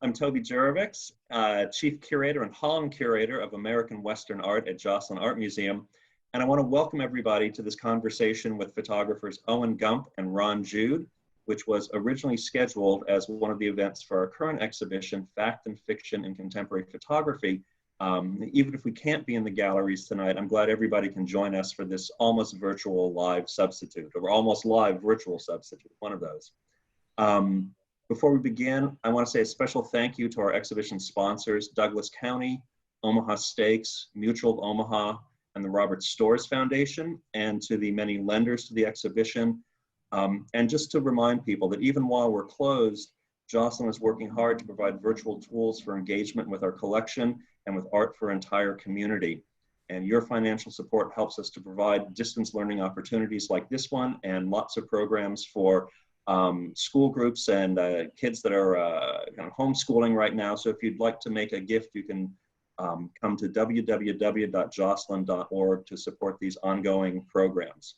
I'm Toby Jurovics, Chief Curator and Holland Curator of American Western Art at Joslyn Art Museum. And I want to welcome everybody to this conversation with photographers Owen Gump and Ron Jude, which was originally scheduled as one of the events for our current exhibition, Fact and Fiction in Contemporary Photography. Even if we can't be in the galleries tonight, I'm glad everybody can join us for this almost virtual live substitute, or almost live virtual substitute, one of those. Before we begin, I want to say a special thank you to our exhibition sponsors, Douglas County, Omaha Steaks, Mutual of Omaha, and the Robert Storrs Foundation, and to the many lenders to the exhibition. And just to remind people that even while we're closed, Joslyn is working hard to provide virtual tools for engagement with our collection and with art for our entire community. And your financial support helps us to provide distance learning opportunities like this one and lots of programs for school groups and kids that are kind of homeschooling right now. So if you'd like to make a gift, you can come to www.joslyn.org to support these ongoing programs.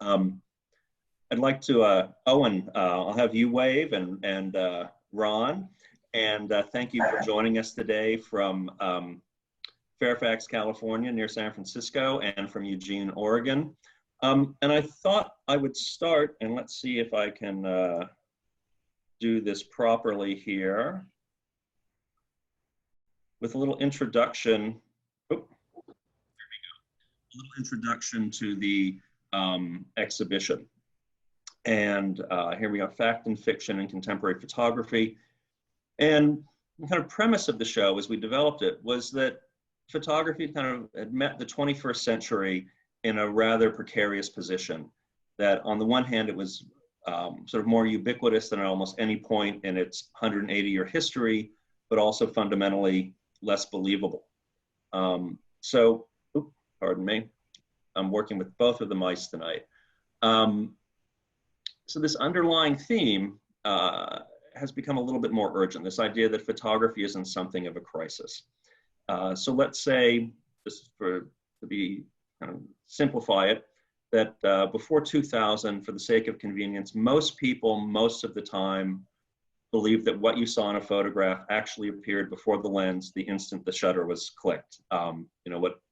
I'd like to, Owen, I'll have you wave, and Ron, and thank you for joining us today from Fairfax, California, near San Francisco, and from Eugene, Oregon. And I thought I would start, and let's see if I can do this properly here, with a little introduction. Oh, there we go. A little introduction to the exhibition. And here we have Fact and Fiction in Contemporary Photography. And the kind of premise of the show as we developed it was that photography kind of had met the 21st century in a rather precarious position. That on the one hand, it was sort of more ubiquitous than at almost any point in its 180-year history, but also fundamentally less believable. So, pardon me, I'm working with both of the mice tonight. So this underlying theme has become a little bit more urgent, this idea that photography isn't something of a crisis. So let's say, just to be kind of simplify it, that before 2000, for the sake of convenience, most people, most of the time, believed that what you saw in a photograph actually appeared before the lens the instant the shutter was clicked. You know, what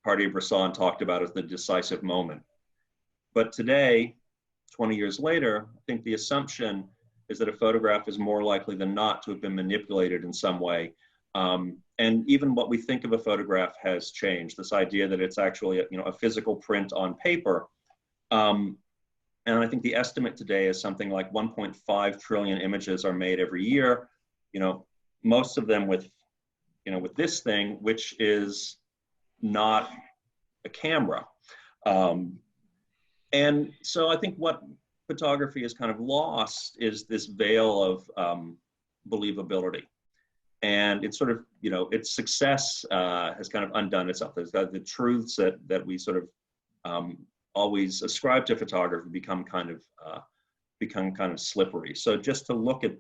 Cartier-Bresson talked about as the decisive moment. But today, 20 years later, I think the assumption is that a photograph is more likely than not to have been manipulated in some way. And even what we think of a photograph has changed. This idea that it's actually a physical print on paper. And I think the estimate today is something like 1.5 trillion images are made every year. Most of them with this thing, which is not a camera. And so I think what photography has kind of lost is this veil of believability. And it's sort of, its success has kind of undone itself. There's the truths that we sort of always ascribe to photography become kind of slippery. So just to look at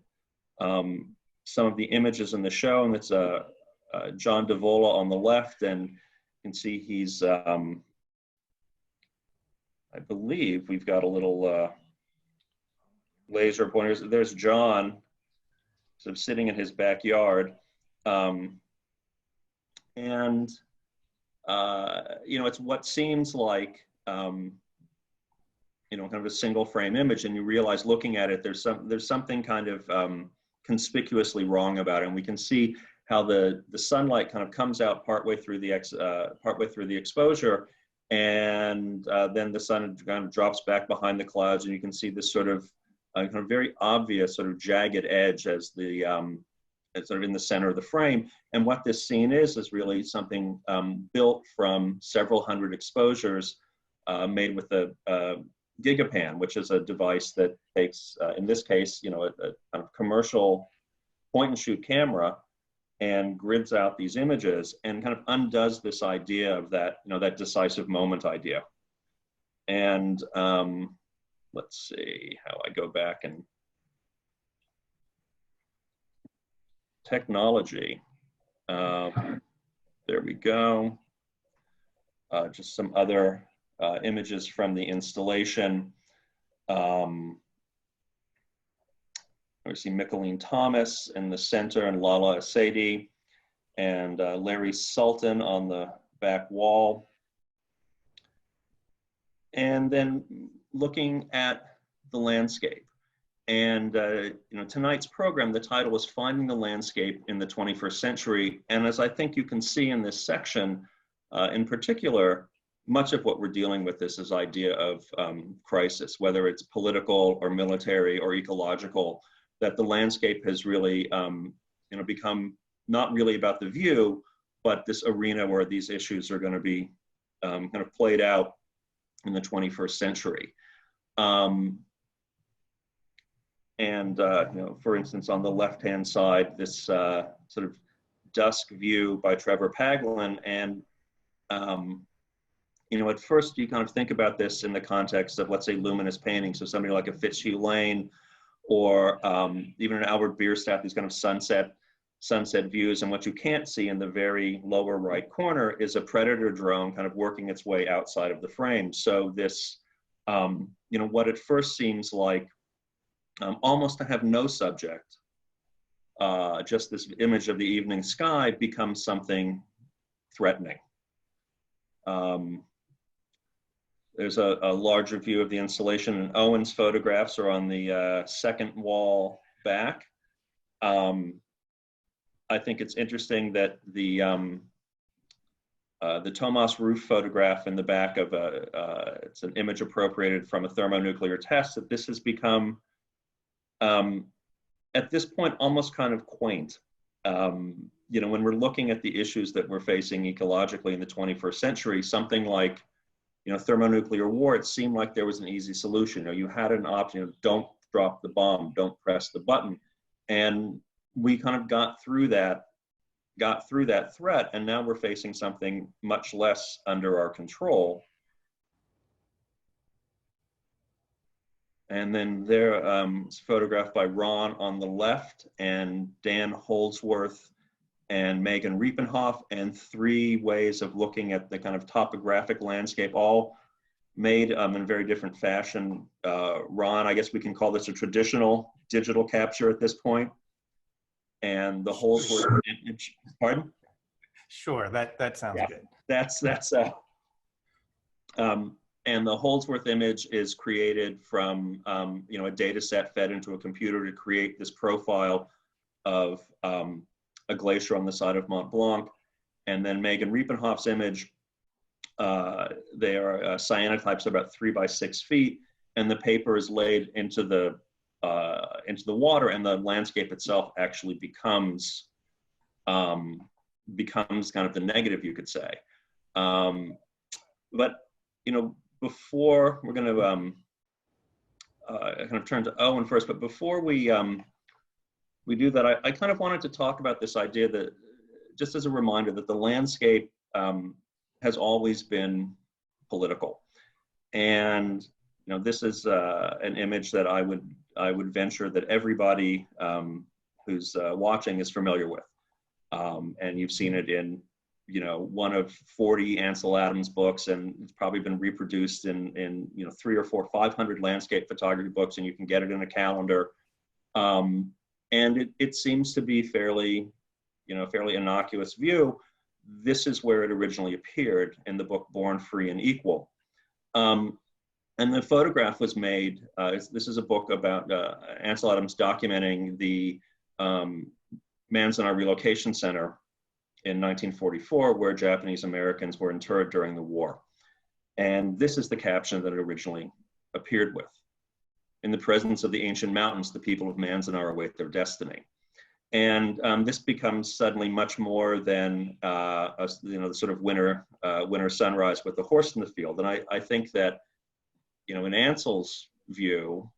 some of the images in the show, and it's John Davola on the left, and you can see he's, I believe we've got a little laser pointers. There's John sort of sitting in his backyard. It's what seems like, kind of a single frame image, and you realize looking at it, there's something kind of conspicuously wrong about it. And we can see how the sunlight kind of comes out partway through the exposure, and then the sun kind of drops back behind the clouds, and you can see this sort of kind of very obvious sort of jagged edge as the sort of in the center of the frame. And what this scene is really something built from several hundred exposures made with a Gigapan, which is a device that takes, in this case, a kind of commercial point-and-shoot camera and grids out these images and kind of undoes this idea of that, that decisive moment idea. And let's see how I go back and technology. There we go. Just some other images from the installation. we see Mickaleen Thomas in the center and Lala Asadi and Larry Sultan on the back wall. And then looking at the landscape. And tonight's program, the title is Finding the Landscape in the 21st Century. And as I think you can see in this section, in particular, much of what we're dealing with is this idea of crisis, whether it's political or military or ecological, that the landscape has really become not really about the view, but this arena where these issues are going to be kind of played out in the 21st century. For instance, on the left-hand side, this sort of dusk view by Trevor Paglen. And, at first you kind of think about this in the context of, let's say, luminous painting. So somebody like a Fitzhugh Lane or even an Albert Bierstadt, these kind of sunset views. And what you can't see in the very lower right corner is a predator drone kind of working its way outside of the frame. So this, what at first seems like almost to have no subject, just this image of the evening sky becomes something threatening. There's a larger view of the installation, and Owen's photographs are on the second wall back. I think it's interesting that the Tomas Roof photograph in the back of it's an image appropriated from a thermonuclear test, that this has become, at this point, almost kind of quaint. When we're looking at the issues that we're facing ecologically in the 21st century, something like, thermonuclear war, it seemed like there was an easy solution. You had an option, don't drop the bomb, don't press the button. And we kind of got through that threat, and now we're facing something much less under our control. And then there, it's photographed by Ron on the left, and Dan Holdsworth and Megan Riepenhoff, and three ways of looking at the kind of topographic landscape, all made in very different fashion. Ron, I guess we can call this a traditional digital capture at this point. And the Holdsworth image, pardon? Sure, that sounds good. And the Holdsworth image is created from a data set fed into a computer to create this profile of a glacier on the side of Mont Blanc. And then Megan Riepenhoff's image, they are cyanotypes about 3 by 6 feet, and the paper is laid into the water, and the landscape itself actually becomes kind of the negative, you could say. But before we're going to kind of turn to Owen first, but before we do that, I kind of wanted to talk about this idea that, just as a reminder, that the landscape has always been political. And this is an image that I would venture that everybody who's watching is familiar with. And you've seen it in one of 40 Ansel Adams books, and it's probably been reproduced in 300 or 400, 500 landscape photography books, and you can get it in a calendar. And it seems to be fairly innocuous view. This is where it originally appeared in the book Born Free and Equal. And the photograph was made, this is a book about Ansel Adams documenting the Manzanar Relocation Center in 1944, where Japanese Americans were interred during the war. And this is the caption that it originally appeared with. In the presence of the ancient mountains, the people of Manzanar await their destiny. And this becomes suddenly much more than the sort of winter sunrise with the horse in the field. And I think that, in Ansel's view,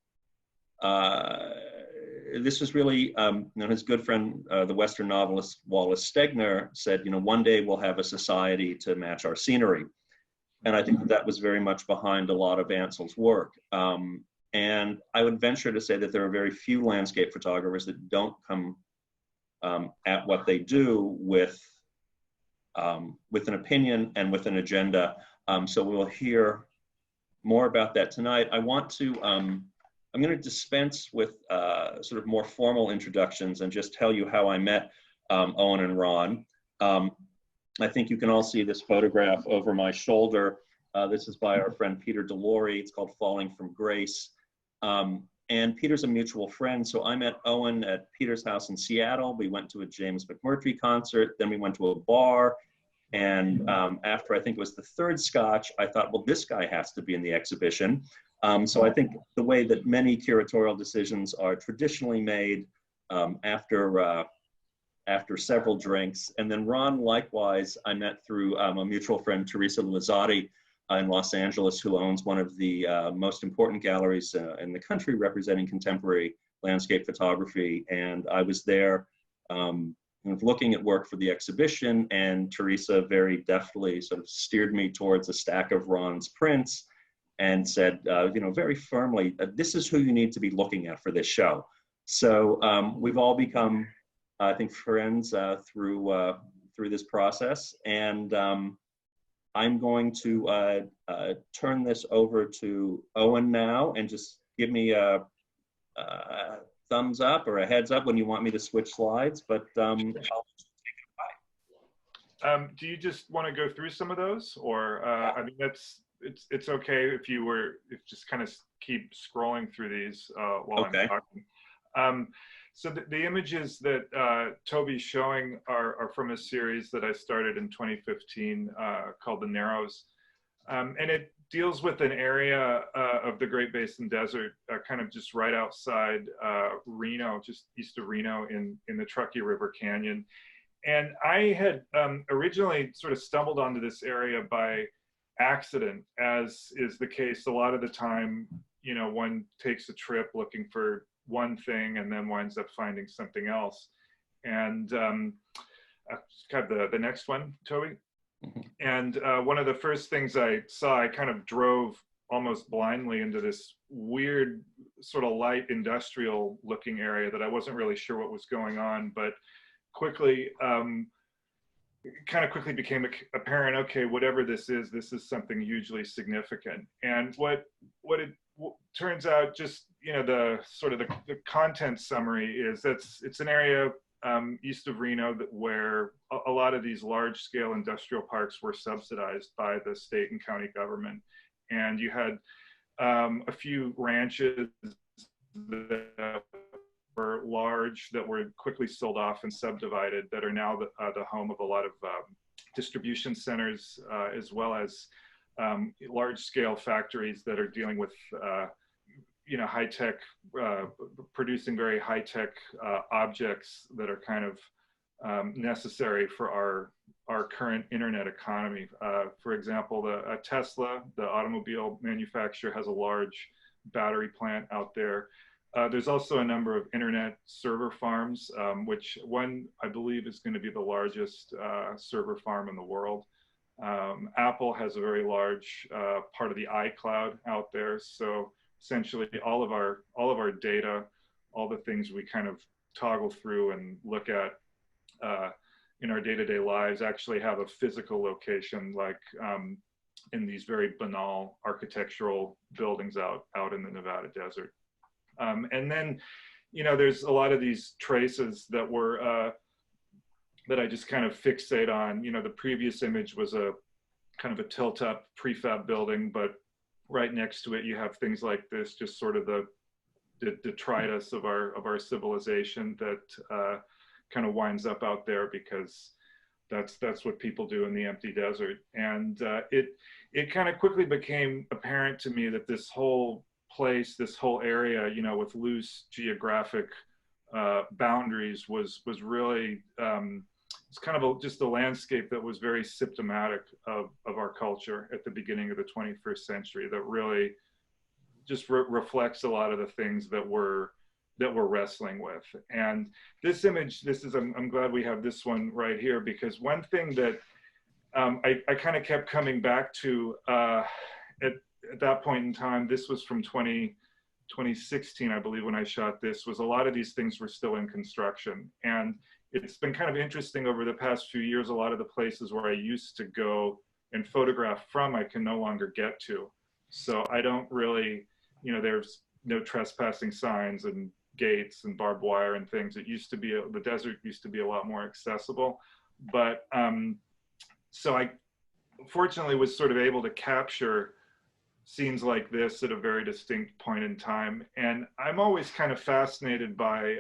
this was really, his good friend, the Western novelist Wallace Stegner, said, one day we'll have a society to match our scenery. And I think that was very much behind a lot of Ansel's work. And I would venture to say that there are very few landscape photographers that don't come at what they do with an opinion and with an agenda. So we'll hear more about that tonight. I want to I'm going to dispense with sort of more formal introductions and just tell you how I met Owen and Ron. I think you can all see this photograph over my shoulder. This is by our friend Peter Delory. It's called Falling from Grace. And Peter's a mutual friend, so I met Owen at Peter's house in Seattle. We went to a James McMurtry concert, then we went to a bar, and after I think it was the third scotch, I thought, well, this guy has to be in the exhibition. So I think the way that many curatorial decisions are traditionally made after several drinks. And then Ron, likewise, I met through a mutual friend, Teresa Luzzati, in Los Angeles, who owns one of the most important galleries in the country representing contemporary landscape photography. And I was there looking at work for the exhibition, and Teresa very deftly sort of steered me towards a stack of Ron's prints and said, very firmly, this is who you need to be looking at for this show. So we've all become, I think, friends through this process. And I'm going to turn this over to Owen now, and just give me a thumbs up or a heads up when you want me to switch slides, but I'll take it away. Do you just want to go through some of those, or I mean, it's okay if just kind of keep scrolling through these while I'm talking. So the images that Toby's showing are from a series that I started in 2015 called The Narrows. And it deals with an area of the Great Basin Desert, kind of just right outside Reno, just east of Reno in the Truckee River Canyon. And I had originally sort of stumbled onto this area by accident, as is the case a lot of the time. One takes a trip looking for one thing and then winds up finding something else. And kind of the next one, Toby. Mm-hmm. And one of the first things I saw, I kind of drove almost blindly into this weird sort of light industrial looking area that I wasn't really sure what was going on, but quickly, kind of quickly became apparent, okay, whatever this is something hugely significant. And what it turns out, just the sort of the content summary is it's an area east of Reno where a lot of these large-scale industrial parks were subsidized by the state and county government, and you had a few ranches that were large that were quickly sold off and subdivided that are now the home of a lot of distribution centers, as well as large-scale factories that are dealing with high-tech, producing very high-tech objects that are kind of necessary for our current internet economy. For example, Tesla, the automobile manufacturer, has a large battery plant out there. There's also a number of internet server farms, which one, I believe, is going to be the largest server farm in the world. Apple has a very large part of the iCloud out there. So essentially all of our data, all the things we kind of toggle through and look at in our day-to-day lives actually have a physical location, like in these very banal architectural buildings out in the Nevada desert. And then, there's a lot of these traces that were, that I just kind of fixate on. The previous image was a kind of a tilt-up prefab building, but right next to it, you have things like this, just sort of the detritus of our civilization that kind of winds up out there because that's what people do in the empty desert. And it kind of quickly became apparent to me that this whole place, this whole area, with loose geographic boundaries was really, it's kind of just a landscape that was very symptomatic of our culture at the beginning of the 21st century, that really just reflects a lot of the things that we're wrestling with. And this image, I'm glad we have this one right here, because one thing that I kind of kept coming back to at that point in time, this was from 2016, I believe, when I shot this, was a lot of these things were still in construction. And it's been kind of interesting over the past few years, a lot of the places where I used to go and photograph from, I can no longer get to. So I don't really, there's no trespassing signs and gates and barbed wire and things. It used to be, the desert used to be a lot more accessible. But so I fortunately was sort of able to capture scenes like this at a very distinct point in time. And I'm always kind of fascinated by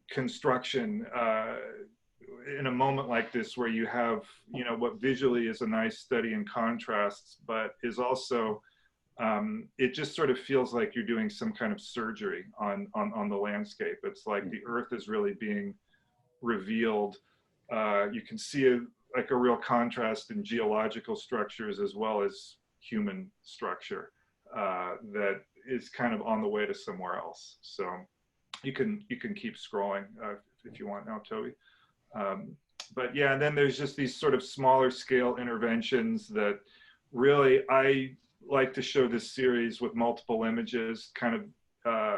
construction in a moment like this, where you have, you know, what visually is a nice study in contrasts, but is also, it just sort of feels like you're doing some kind of surgery on the landscape. It's like the earth is really being revealed. You can see like a real contrast in geological structures as well as human structure that is kind of on the way to somewhere else. So you can keep scrolling if you want now, Toby. But yeah, and then there's just these sort of smaller scale interventions that really, I like to show this series with multiple images, kind of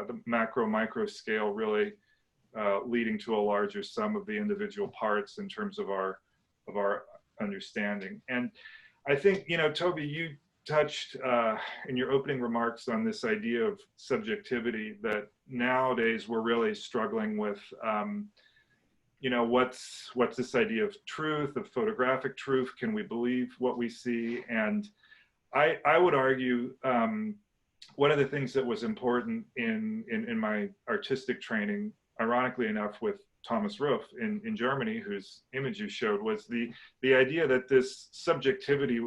the macro micro scale really leading to a larger sum of the individual parts in terms of our understanding. And I think, you know, Toby, you touched in your opening remarks on this idea of subjectivity, that nowadays we're really struggling with, you know, what's this idea of truth, of photographic truth? Can we believe what we see? And I would argue one of the things that was important in my artistic training, ironically enough, with Thomas Roof in Germany, whose image you showed, was the idea that this subjectivity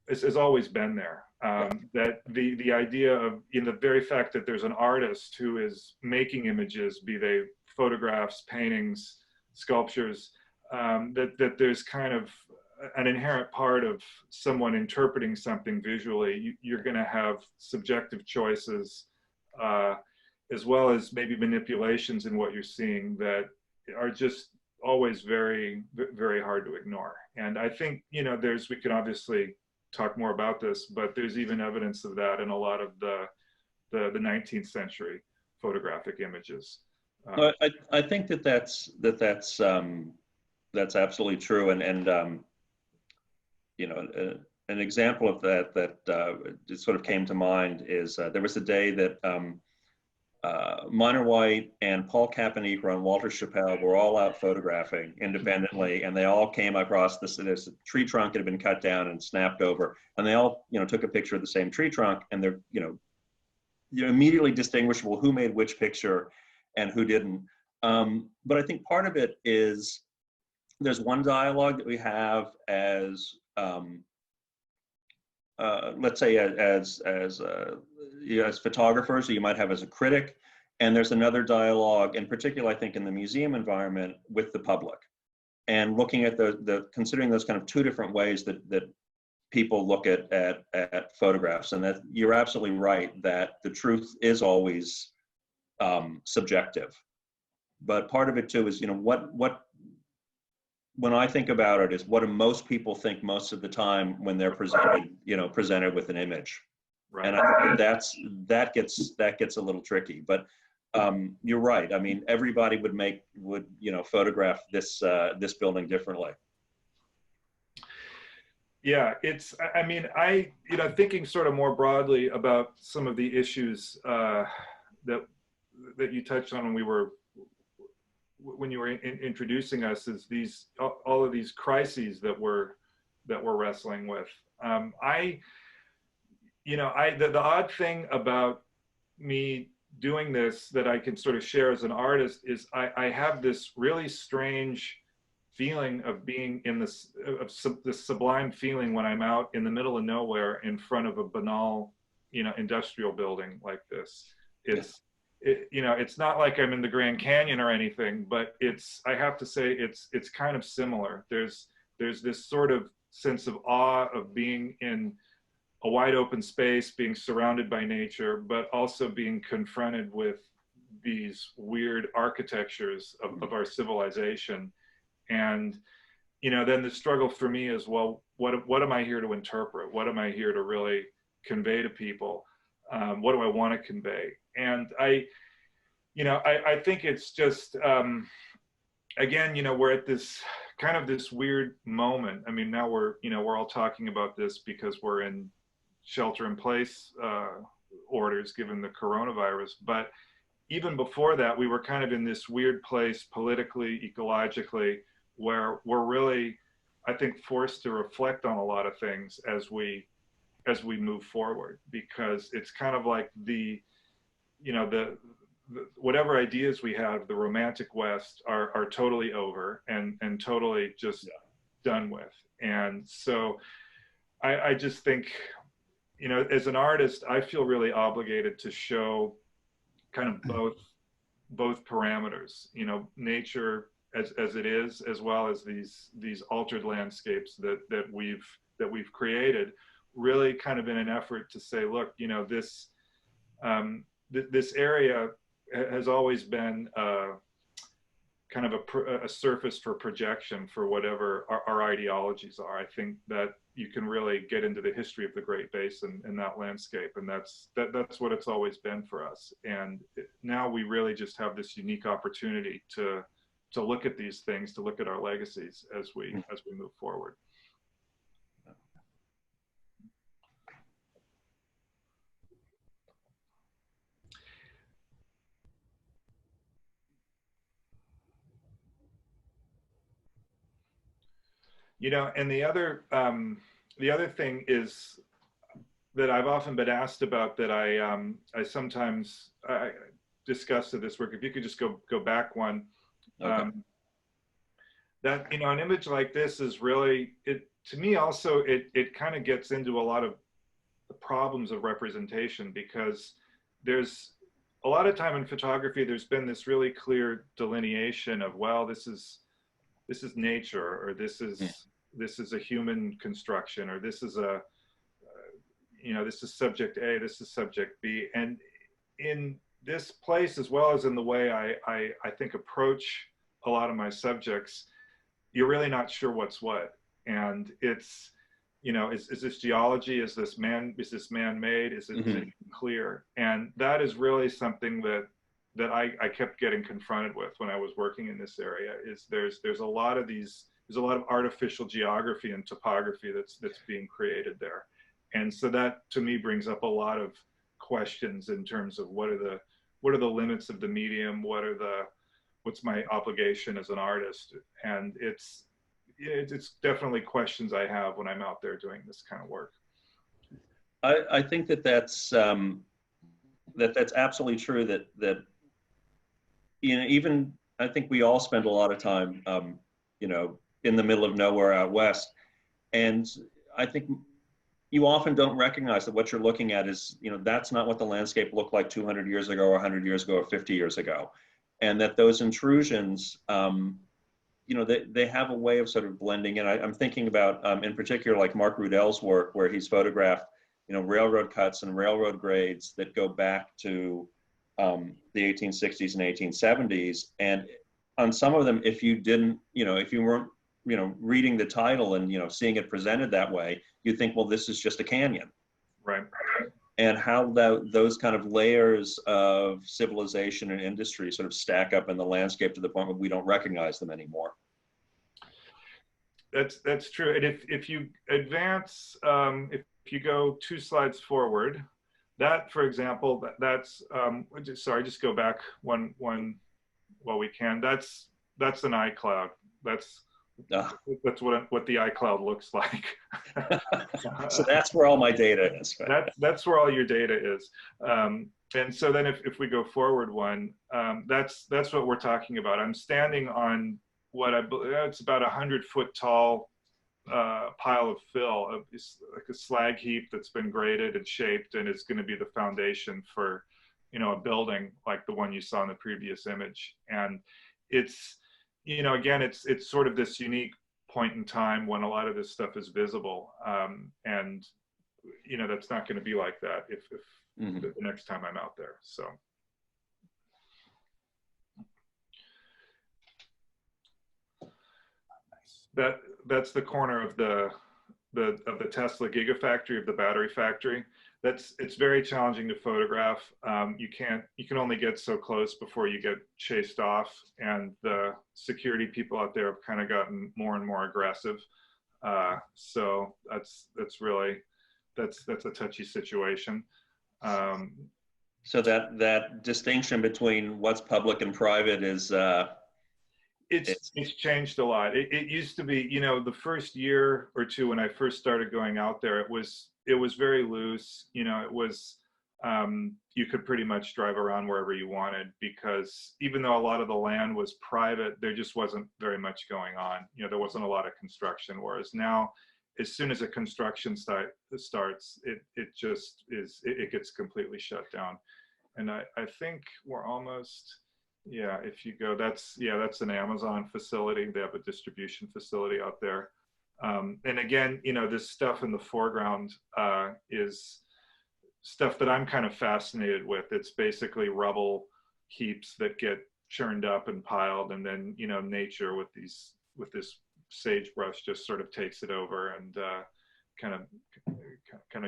has always been there. That the idea of, in the very fact that there's an artist who is making images, be they photographs, paintings, sculptures, that there's kind of an inherent part of someone interpreting something visually. You're going to have subjective choices, as well as maybe manipulations in what you're seeing that are just always very, very hard to ignore. And I think, you know, we could obviously talk more about this, but there's even evidence of that in a lot of the 19th century photographic images. I think that's absolutely true, and you know, an example of that just sort of came to mind is there was a day that Minor White and Paul Caponico and Walter Chappelle were all out photographing independently, and they all came across this. There's a tree trunk that had been cut down and snapped over, and they all, you know, took a picture of the same tree trunk, and they're, you know, immediately distinguishable who made which picture and who didn't. But I think part of it is there's one dialogue that we have as let's say as photographers, or you might have as a critic, and there's another dialogue, in particular, I think, in the museum environment with the public, and looking at considering those kind of two different ways that people look at photographs. And that you're absolutely right that the truth is always subjective, but part of it too is, you know, when I think about it, is what do most people think most of the time when they're presented with an image. Right. And I think that gets a little tricky, but you're right. I mean, everybody would you know, photograph this building differently. Yeah, I mean, you know, thinking sort of more broadly about some of the issues that you touched on when you were introducing us, is all of these crises that we're wrestling with. The odd thing about me doing this that I can sort of share as an artist is I have this really strange feeling of being in this sublime feeling when I'm out in the middle of nowhere in front of a banal, you know, industrial building like this. You know, it's not like I'm in the Grand Canyon or anything, but I have to say it's kind of similar. There's this sort of sense of awe of being in a wide open space, being surrounded by nature, but also being confronted with these weird architectures of our civilization. And, you know, then the struggle for me is, well, what am I here to interpret? What am I here to really convey to people? What do I want to convey? And I think it's just, again, you know, we're at this kind of this weird moment. I mean, now we're all talking about this because we're in shelter in place orders given the coronavirus. But even before that, we were kind of in this weird place politically, ecologically, where we're really, I think, forced to reflect on a lot of things as we move forward, because it's kind of like the whatever ideas we have, the romantic West are totally over and totally just done with. And so I just think, as an artist, I feel really obligated to show kind of both parameters, nature as it is, as well as these altered landscapes that we've created, really kind of in an effort to say, look, this this area has always been kind of a surface for projection for whatever our ideologies are. I think that you can really get into the history of the Great Basin in that landscape, and that's what it's always been for us. And now we really just have this unique opportunity to look at these things, to look at our legacies as we move forward. And the other thing is that I've often been asked about, that I sometimes discuss in this work. If you could just go back one, okay. That an image like this is really, to me also, it kind of gets into a lot of the problems of representation, because there's a lot of time in photography, there's been this really clear delineation of, well, this is nature, or this is a human construction, or this is this is subject A, this is subject B. And in this place, as well as in the way I think approach a lot of my subjects, you're really not sure what's what. And it's, is this geology? Is this man-made? Is it clear? And that is really something that I kept getting confronted with when I was working in this area. Is there's a lot of artificial geography and topography that's being created there. And so that, to me, brings up a lot of questions in terms of what are the limits of the medium? What's my obligation as an artist? And it's definitely questions I have when I'm out there doing this kind of work. I think that's absolutely true. That even I think we all spend a lot of time in the middle of nowhere out west, and I think you often don't recognize that what you're looking at is, that's not what the landscape looked like 200 years ago, or 100 years ago, or 50 years ago. And that those intrusions, they have a way of sort of blending in. I'm thinking about, in particular, like Mark Rudell's work, where he's photographed, railroad cuts and railroad grades that go back to the 1860s and 1870s. And on some of them, if you didn't, if you weren't, reading the title and, seeing it presented that way, you think, well, this is just a canyon. Right. And how those kind of layers of civilization and industry sort of stack up in the landscape to the point where we don't recognize them anymore. That's true. And if you advance, if you go 2 slides forward, that, for example, that's sorry, just go back one while we can. That's an iCloud. That's what the iCloud looks like. So that's where all my data is. Right? That's where all your data is. And so then if we go forward one, that's what we're talking about. I'm standing on what I believe it's about 100-foot tall pile of fill, like a slag heap that's been graded and shaped, and it's going to be the foundation for, a building like the one you saw in the previous image. And it's, again, it's sort of this unique point in time when a lot of this stuff is visible. And, that's not going to be like that if the next time I'm out there. So. That's the corner of the Tesla Gigafactory, of the battery factory. It's very challenging to photograph. You can only get so close before you get chased off, and the security people out there have kind of gotten more and more aggressive. So that's a touchy situation. So that distinction between what's public and private is it's changed a lot. It used to be, you know, the first year or two when I first started going out there, it was very loose. You know, it was you could pretty much drive around wherever you wanted, because even though a lot of the land was private, there just wasn't very much going on. You know, there wasn't a lot of construction. Whereas now, as soon as a construction starts, it just is, it gets completely shut down. And I think we're almost, yeah, if you go, that's an Amazon facility. They have a distribution facility out there. And again, you know, this stuff in the foreground is stuff that I'm kind of fascinated with. It's basically rubble heaps that get churned up and piled, and then, you know, nature with this sagebrush just sort of takes it over and kind of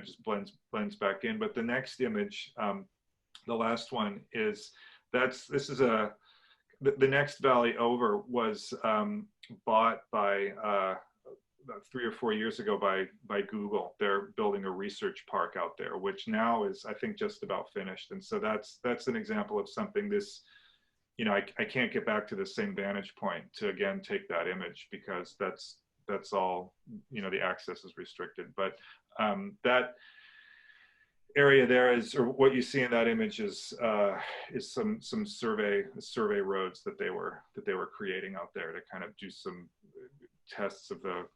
just blends back in. But the next image, the last one, is the next valley over was bought by about 3 or 4 years ago by Google. They're building a research park out there, which now is, I think, just about finished. And so that's an example of something. This, you know, I can't get back to the same vantage point to again take that image, because that's all, you know, the access is restricted. But that area there is, or what you see in that image is some survey roads that they were creating out there to kind of do some tests of the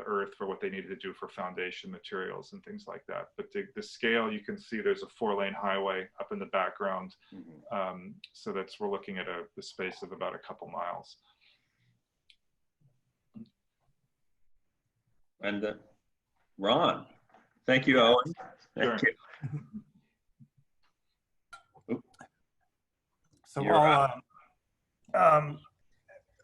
earth for what they needed to do for foundation materials and things like that. But the scale, you can see there's a 4-lane highway up in the background. Mm-hmm. So we're looking at the space of about a couple miles. And Ron, thank you, Owen. Sure. Thank you. So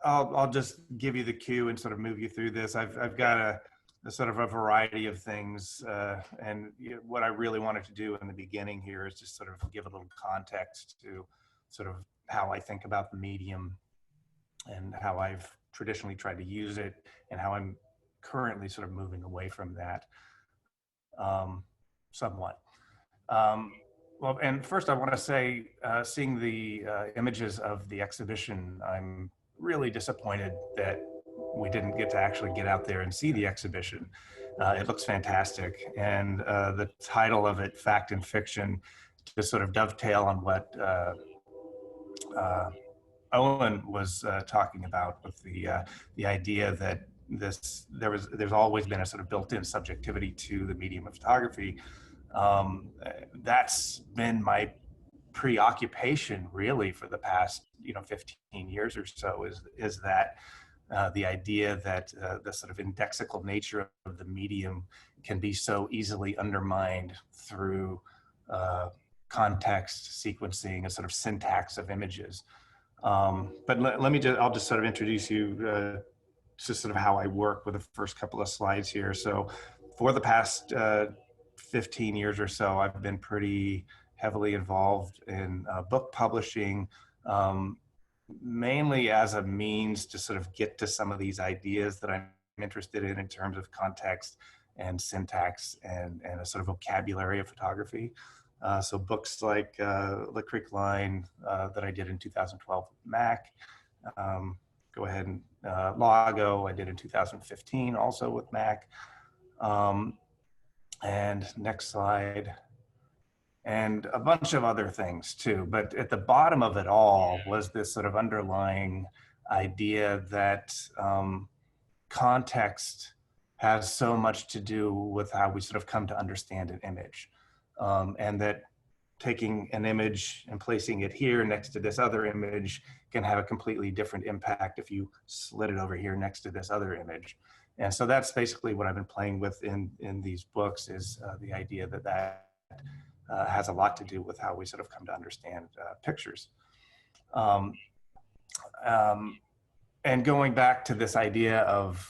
I'll just give you the cue and sort of move you through this. I've got a sort of a variety of things, and what I really wanted to do in the beginning here is just sort of give a little context to sort of how I think about the medium and how I've traditionally tried to use it, and how I'm currently sort of moving away from that somewhat. Well, and first I want to say, seeing the images of the exhibition, I'm really disappointed that we didn't get to actually get out there and see the exhibition. It looks fantastic. And the title of it, Fact and Fiction, to sort of dovetail on what Owen was talking about, with the idea that there's always been a sort of built-in subjectivity to the medium of photography. That's been my preoccupation really for the past 15 years or so, is that the idea that the sort of indexical nature of the medium can be so easily undermined through context, sequencing, a sort of syntax of images. But I'll just sort of introduce you to sort of how I work with the first couple of slides here. So for the past 15 years or so, I've been pretty heavily involved in book publishing, mainly as a means to sort of get to some of these ideas that I'm interested in terms of context and syntax and a sort of vocabulary of photography. So books like The Creek Line that I did in 2012 with Mac, go ahead, and Lago I did in 2015 also with Mac. And next slide. And a bunch of other things too. But at the bottom of it all was this sort of underlying idea that context has so much to do with how we sort of come to understand an image. And that taking an image and placing it here next to this other image can have a completely different impact if you slid it over here next to this other image. And so that's basically what I've been playing with in these books, is the idea that has a lot to do with how we sort of come to understand pictures. And going back to this idea of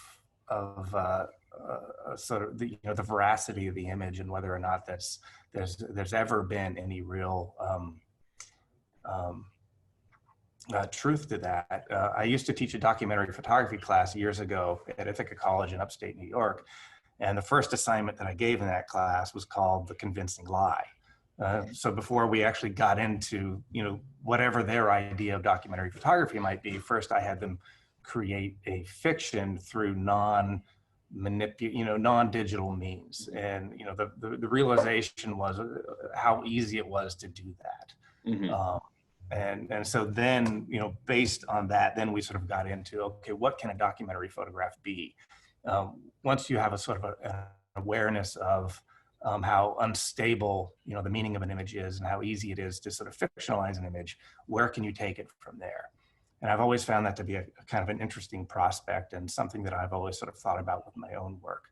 sort of the veracity of the image, and whether or not there's ever been any real truth to that. I used to teach a documentary photography class years ago at Ithaca College in upstate New York. And the first assignment that I gave in that class was called The Convincing Lie. So before we actually got into, whatever their idea of documentary photography might be, first I had them create a fiction through non-digital means. And, the realization was how easy it was to do that. And so then, based on that, then we sort of got into, okay, what can a documentary photograph be? Once you have a sort of an awareness of how unstable, the meaning of an image is and how easy it is to sort of fictionalize an image, where can you take it from there? And I've always found that to be a kind of an interesting prospect and something that I've always sort of thought about with my own work.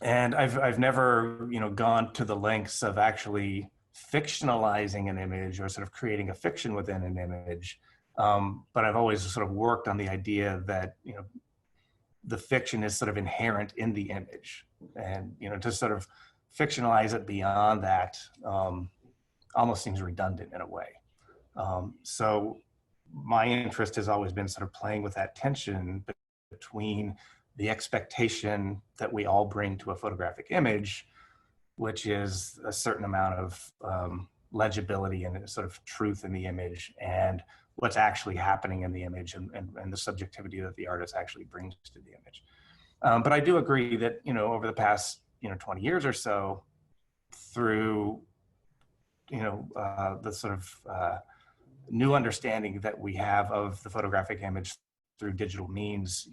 And I've never, gone to the lengths of actually fictionalizing an image or sort of creating a fiction within an image. But I've always sort of worked on the idea that, the fiction is sort of inherent in the image, and to sort of fictionalize it beyond that almost seems redundant in a way. So my interest has always been sort of playing with that tension between the expectation that we all bring to a photographic image, which is a certain amount of legibility and sort of truth in the image, and what's actually happening in the image, and the subjectivity that the artist actually brings to the image. But I do agree that, over the past, 20 years or so, through, the sort of new understanding that we have of the photographic image through digital means,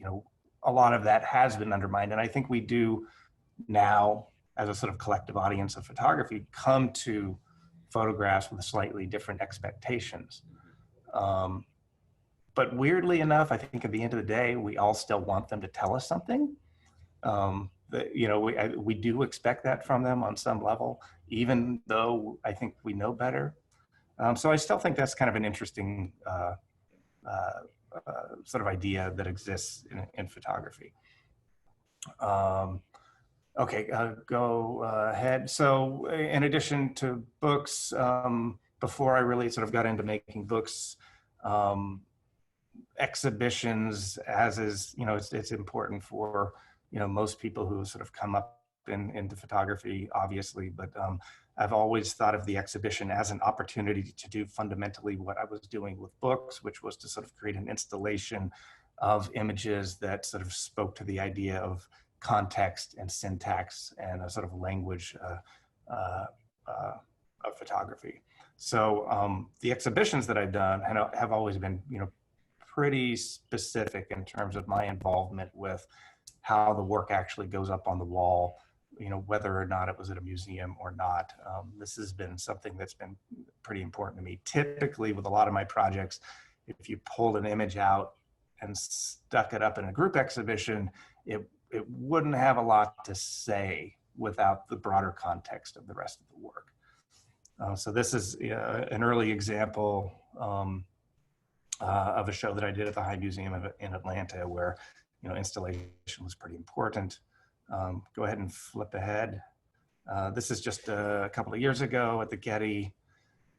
a lot of that has been undermined. And I think we do now, as a sort of collective audience of photography, come to photographs with slightly different expectations. But weirdly enough, I think at the end of the day, we all still want them to tell us something. We do expect that from them on some level, even though I think we know better. So I still think that's kind of an interesting sort of idea that exists in photography. Okay, go ahead. So in addition to books, before I really sort of got into making books, exhibitions, as is, it's important for, most people who sort of come up into photography, obviously, but I've always thought of the exhibition as an opportunity to do fundamentally what I was doing with books, which was to sort of create an installation of images that sort of spoke to the idea of context and syntax and a sort of language of photography. So the exhibitions that I've done have always been, pretty specific in terms of my involvement with how the work actually goes up on the wall, whether or not it was at a museum or not. This has been something that's been pretty important to me. Typically, with a lot of my projects, if you pulled an image out and stuck it up in a group exhibition, it wouldn't have a lot to say without the broader context of the rest of the work. So this is an early example of a show that I did at the High Museum in Atlanta, where installation was pretty important. Go ahead and flip ahead. This is just a couple of years ago at the Getty,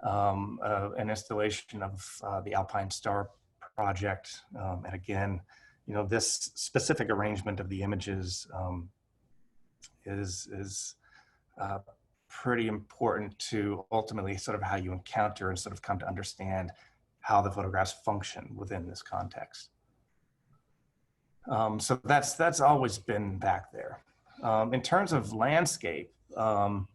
an installation of the Alpine Star Project. And again, this specific arrangement of the images is pretty important to ultimately sort of how you encounter and sort of come to understand how the photographs function within this context. So that's always been back there. In terms of landscape, I've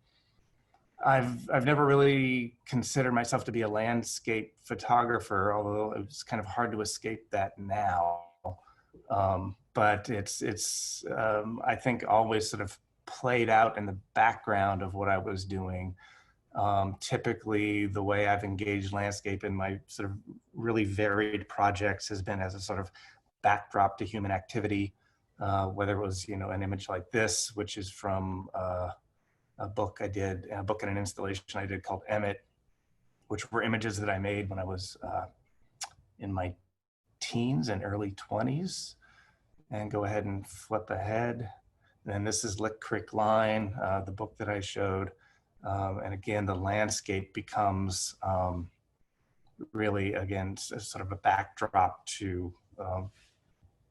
never really considered myself to be a landscape photographer, although it's kind of hard to escape that now. But it's I think always sort of played out in the background of what I was doing. Typically, the way I've engaged landscape in my sort of really varied projects has been as a sort of backdrop to human activity, whether it was, an image like this, which is from a book and an installation I did called Emmett, which were images that I made when I was in my teens and early 20s. And go ahead and flip ahead. And this is Lick Creek Line, the book that I showed. And again, the landscape becomes really, again, sort of a backdrop to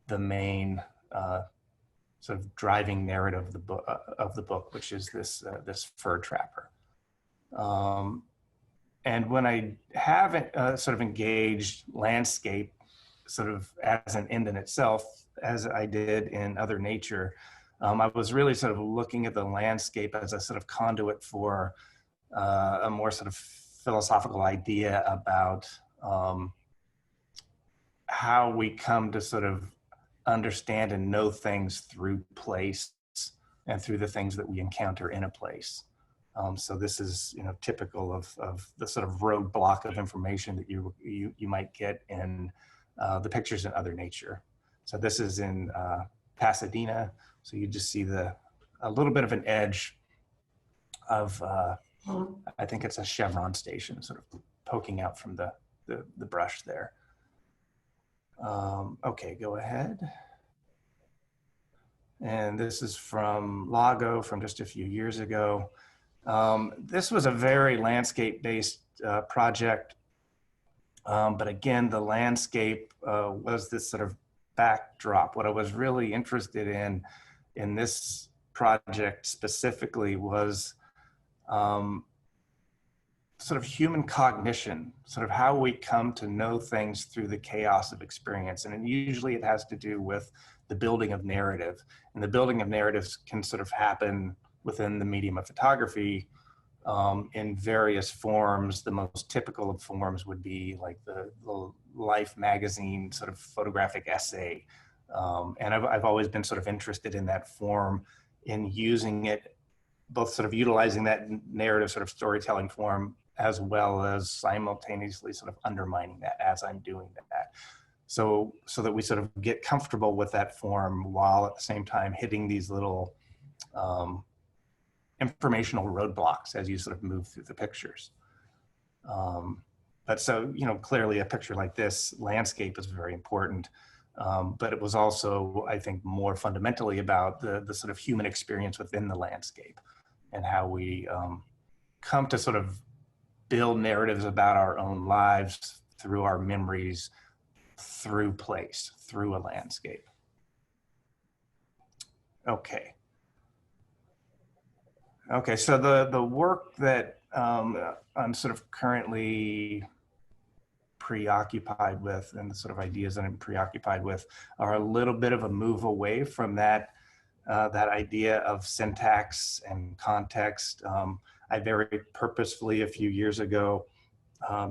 the main sort of driving narrative of the book, which is this this fur trapper. And when I haven't sort of engaged landscape sort of as an end in itself, as I did in Other Nature, I was really sort of looking at the landscape as a sort of conduit for a more sort of philosophical idea about how we come to sort of understand and know things through place and through the things that we encounter in a place. So this is, you know, typical of the sort of roadblock of information that you might get in the pictures in Other Nature. So this is in Pasadena. So you just see a little bit of an edge of, I think it's a Chevron station sort of poking out from the brush there. Okay, go ahead. And this is from Lago from just a few years ago. This was a very landscape-based project, but again, the landscape was this sort of backdrop. What I was really interested in this project specifically was sort of human cognition, sort of how we come to know things through the chaos of experience. And usually it has to do with the building of narrative. And the building of narratives can sort of happen within the medium of photography in various forms. The most typical of forms would be like the Life magazine sort of photographic essay. And I've always been sort of interested in that form, in using it, both sort of utilizing that narrative sort of storytelling form, as well as simultaneously sort of undermining that as I'm doing that. So that we sort of get comfortable with that form while at the same time hitting these little informational roadblocks as you sort of move through the pictures. But so, you know, clearly a picture like this, landscape is very important, but it was also, I think, more fundamentally about the sort of human experience within the landscape and how we come to sort of build narratives about our own lives through our memories, through place, through a landscape. Okay. Okay, so the work that I'm sort of currently preoccupied with, and the sort of ideas that I'm preoccupied with, are a little bit of a move away from that that idea of syntax and context. I very purposefully a few years ago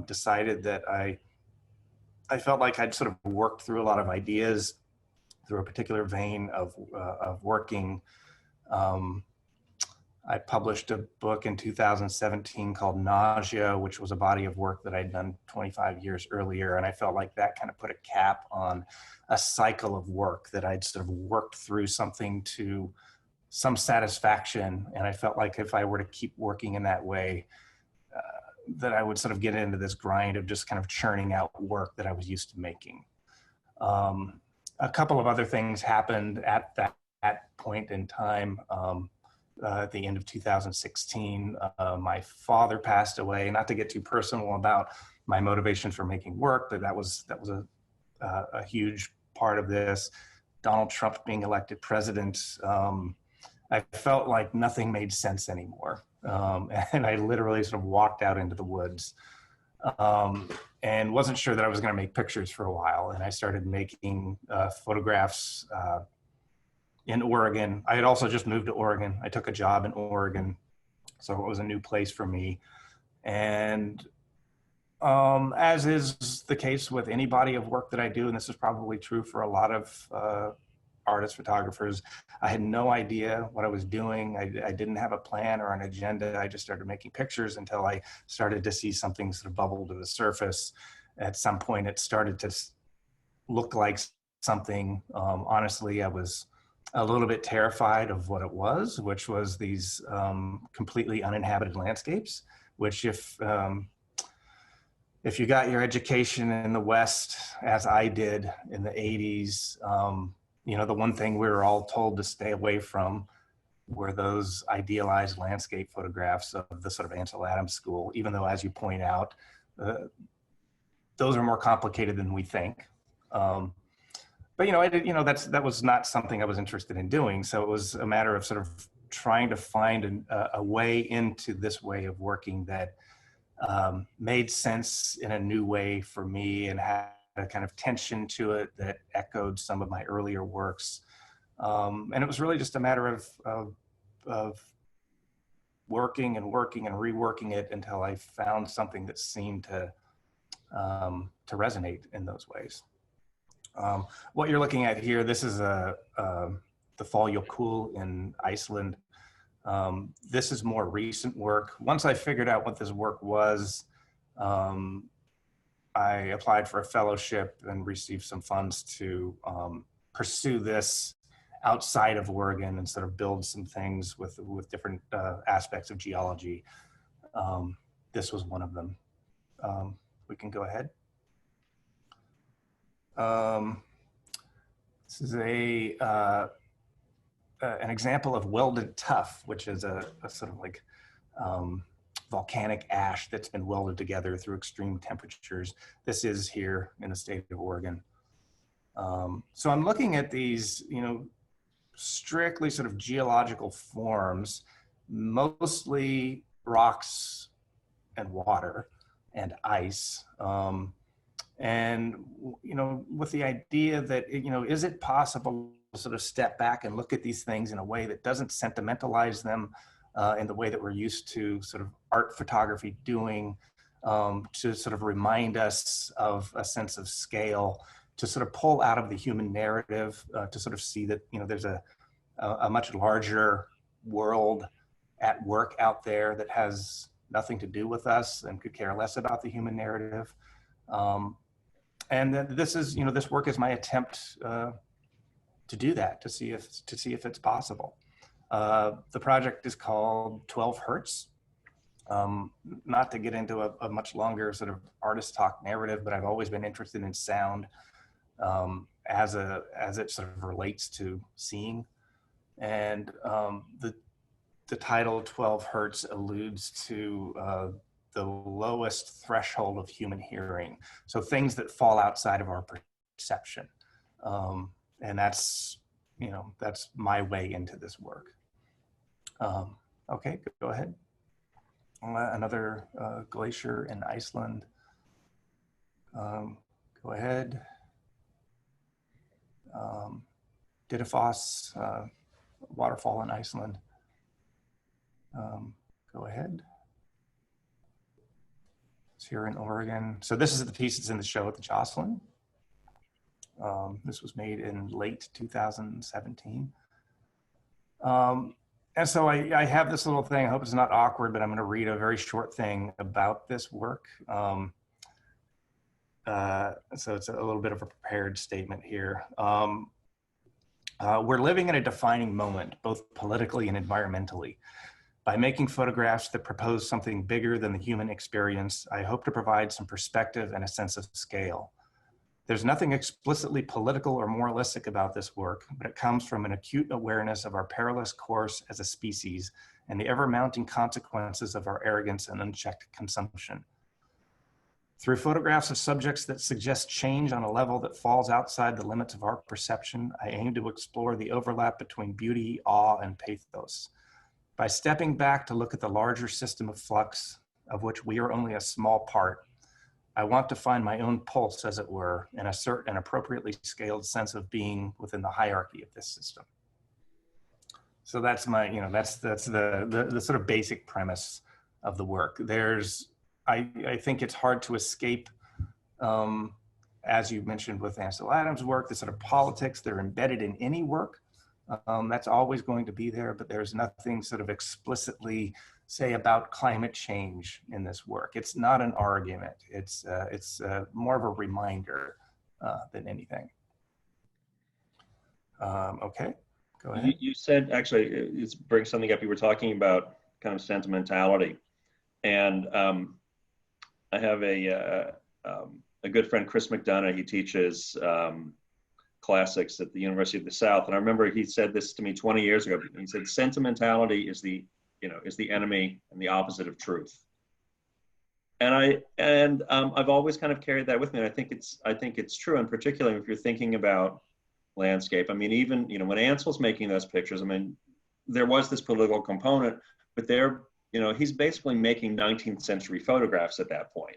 decided that I felt like I'd sort of worked through a lot of ideas through a particular vein of working. I published a book in 2017 called Nausea, which was a body of work that I'd done 25 years earlier. And I felt like that kind of put a cap on a cycle of work that I'd sort of worked through something to some satisfaction. And I felt like if I were to keep working in that way, that I would sort of get into this grind of just kind of churning out work that I was used to making. A couple of other things happened at that point in time. At the end of 2016, my father passed away. Not to get too personal about my motivation for making work, but that was a huge part of this. Donald Trump being elected president, I felt like nothing made sense anymore. And I literally sort of walked out into the woods and wasn't sure that I was going to make pictures for a while. And I started making photographs in Oregon. I had also just moved to Oregon. I took a job in Oregon, so it was a new place for me. And as is the case with any body of work that I do, and this is probably true for a lot of artists, photographers, I had no idea what I was doing. I didn't have a plan or an agenda. I just started making pictures until I started to see something sort of bubble to the surface. At some point, it started to look like something. Honestly, I was a little bit terrified of what it was, which was these completely uninhabited landscapes, which if you got your education in the West, as I did in the 80s, you know, the one thing we were all told to stay away from were those idealized landscape photographs of the sort of Ansel Adams school, even though, as you point out, those are more complicated than we think. but that was not something I was interested in doing. So it was a matter of sort of trying to find a way into this way of working that made sense in a new way for me and had a kind of tension to it that echoed some of my earlier works. And it was really just a matter of working and reworking it until I found something that seemed to resonate in those ways. What you're looking at here, this is the Geological in Iceland. This is more recent work. Once I figured out what this work was, I applied for a fellowship and received some funds to pursue this outside of Oregon and sort of build some things with different aspects of geology. This was one of them. We can go ahead. This is an example of welded tuff, which is a sort of like volcanic ash that's been welded together through extreme temperatures. This is here in the state of Oregon. So I'm looking at these, strictly sort of geological forms, mostly rocks and water and ice. And, with the idea that, is it possible to sort of step back and look at these things in a way that doesn't sentimentalize them in the way that we're used to sort of art photography doing, to sort of remind us of a sense of scale, to sort of pull out of the human narrative, to sort of see that, there's a much larger world at work out there that has nothing to do with us and could care less about the human narrative. And then this is, this work is my attempt to do that, to see if it's possible. The project is called 12 Hertz. Not to get into a much longer sort of artist talk narrative, but I've always been interested in sound as it sort of relates to seeing. And the title 12 Hertz alludes to the lowest threshold of human hearing. So things that fall outside of our perception. And that's, that's my way into this work. Okay, go ahead. Another glacier in Iceland. Go ahead. Didafoss waterfall in Iceland. Go ahead. It's here in Oregon. So this is the piece that's in the show at the Joslyn. This was made in late 2017. And so I have this little thing, I hope it's not awkward, but I'm gonna read a very short thing about this work. So it's a little bit of a prepared statement here. We're living in a defining moment, both politically and environmentally. By making photographs that propose something bigger than the human experience, I hope to provide some perspective and a sense of scale. There's nothing explicitly political or moralistic about this work, but it comes from an acute awareness of our perilous course as a species and the ever-mounting consequences of our arrogance and unchecked consumption. Through photographs of subjects that suggest change on a level that falls outside the limits of our perception, I aim to explore the overlap between beauty, awe, and pathos. By stepping back to look at the larger system of flux, of which we are only a small part, I want to find my own pulse, as it were, and assert an appropriately scaled sense of being within the hierarchy of this system. So that's my, that's the sort of basic premise of the work. I think it's hard to escape, as you mentioned with Ansel Adams' work, the sort of politics that are embedded in any work. That's always going to be there, but there's nothing sort of explicitly say about climate change in this work. It's not an argument. It's more of a reminder than anything. Okay, go ahead. You said, actually, it brings something up. You were talking about kind of sentimentality. And I have a good friend, Chris McDonough. He teaches classics at the University of the South. And I remember he said this to me 20 years ago. He said, sentimentality is the enemy and the opposite of truth. And I've always kind of carried that with me. And I think it's true. And particularly if you're thinking about landscape. I mean, even, you know, when Ansell's making those pictures, I mean, there was this political component, but they're, you know, he's basically making 19th century photographs at that point.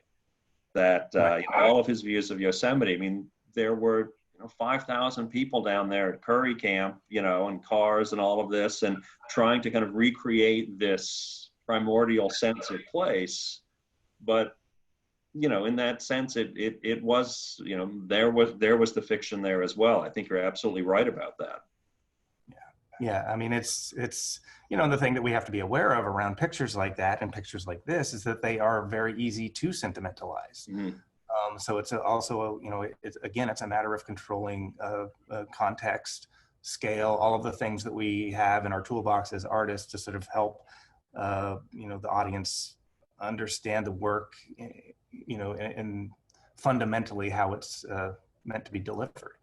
That you know, all of his views of Yosemite, I mean, there were, you know, 5,000 people down there at Curry Camp, you know, and cars and all of this, and trying to kind of recreate this primordial sense of place. But, you know, in that sense, it was, you know, there was the fiction there as well. I think you're absolutely right about that. Yeah, I mean, it's you know, the thing that we have to be aware of around pictures like that and pictures like this is that they are very easy to sentimentalize. Mm-hmm. So it's also, you know, again, it's a matter of controlling context, scale, all of the things that we have in our toolbox as artists to sort of help, you know, the audience understand the work, you know, and fundamentally how it's meant to be delivered.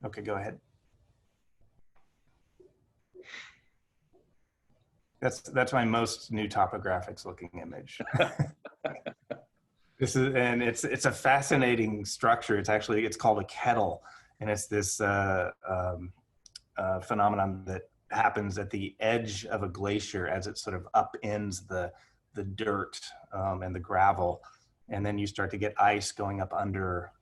Okay, go ahead. That's my most new topographics looking image. This is, and it's a fascinating structure. It's called a kettle, and it's this phenomenon that happens at the edge of a glacier as it sort of upends the dirt and the gravel, and then you start to get ice going up under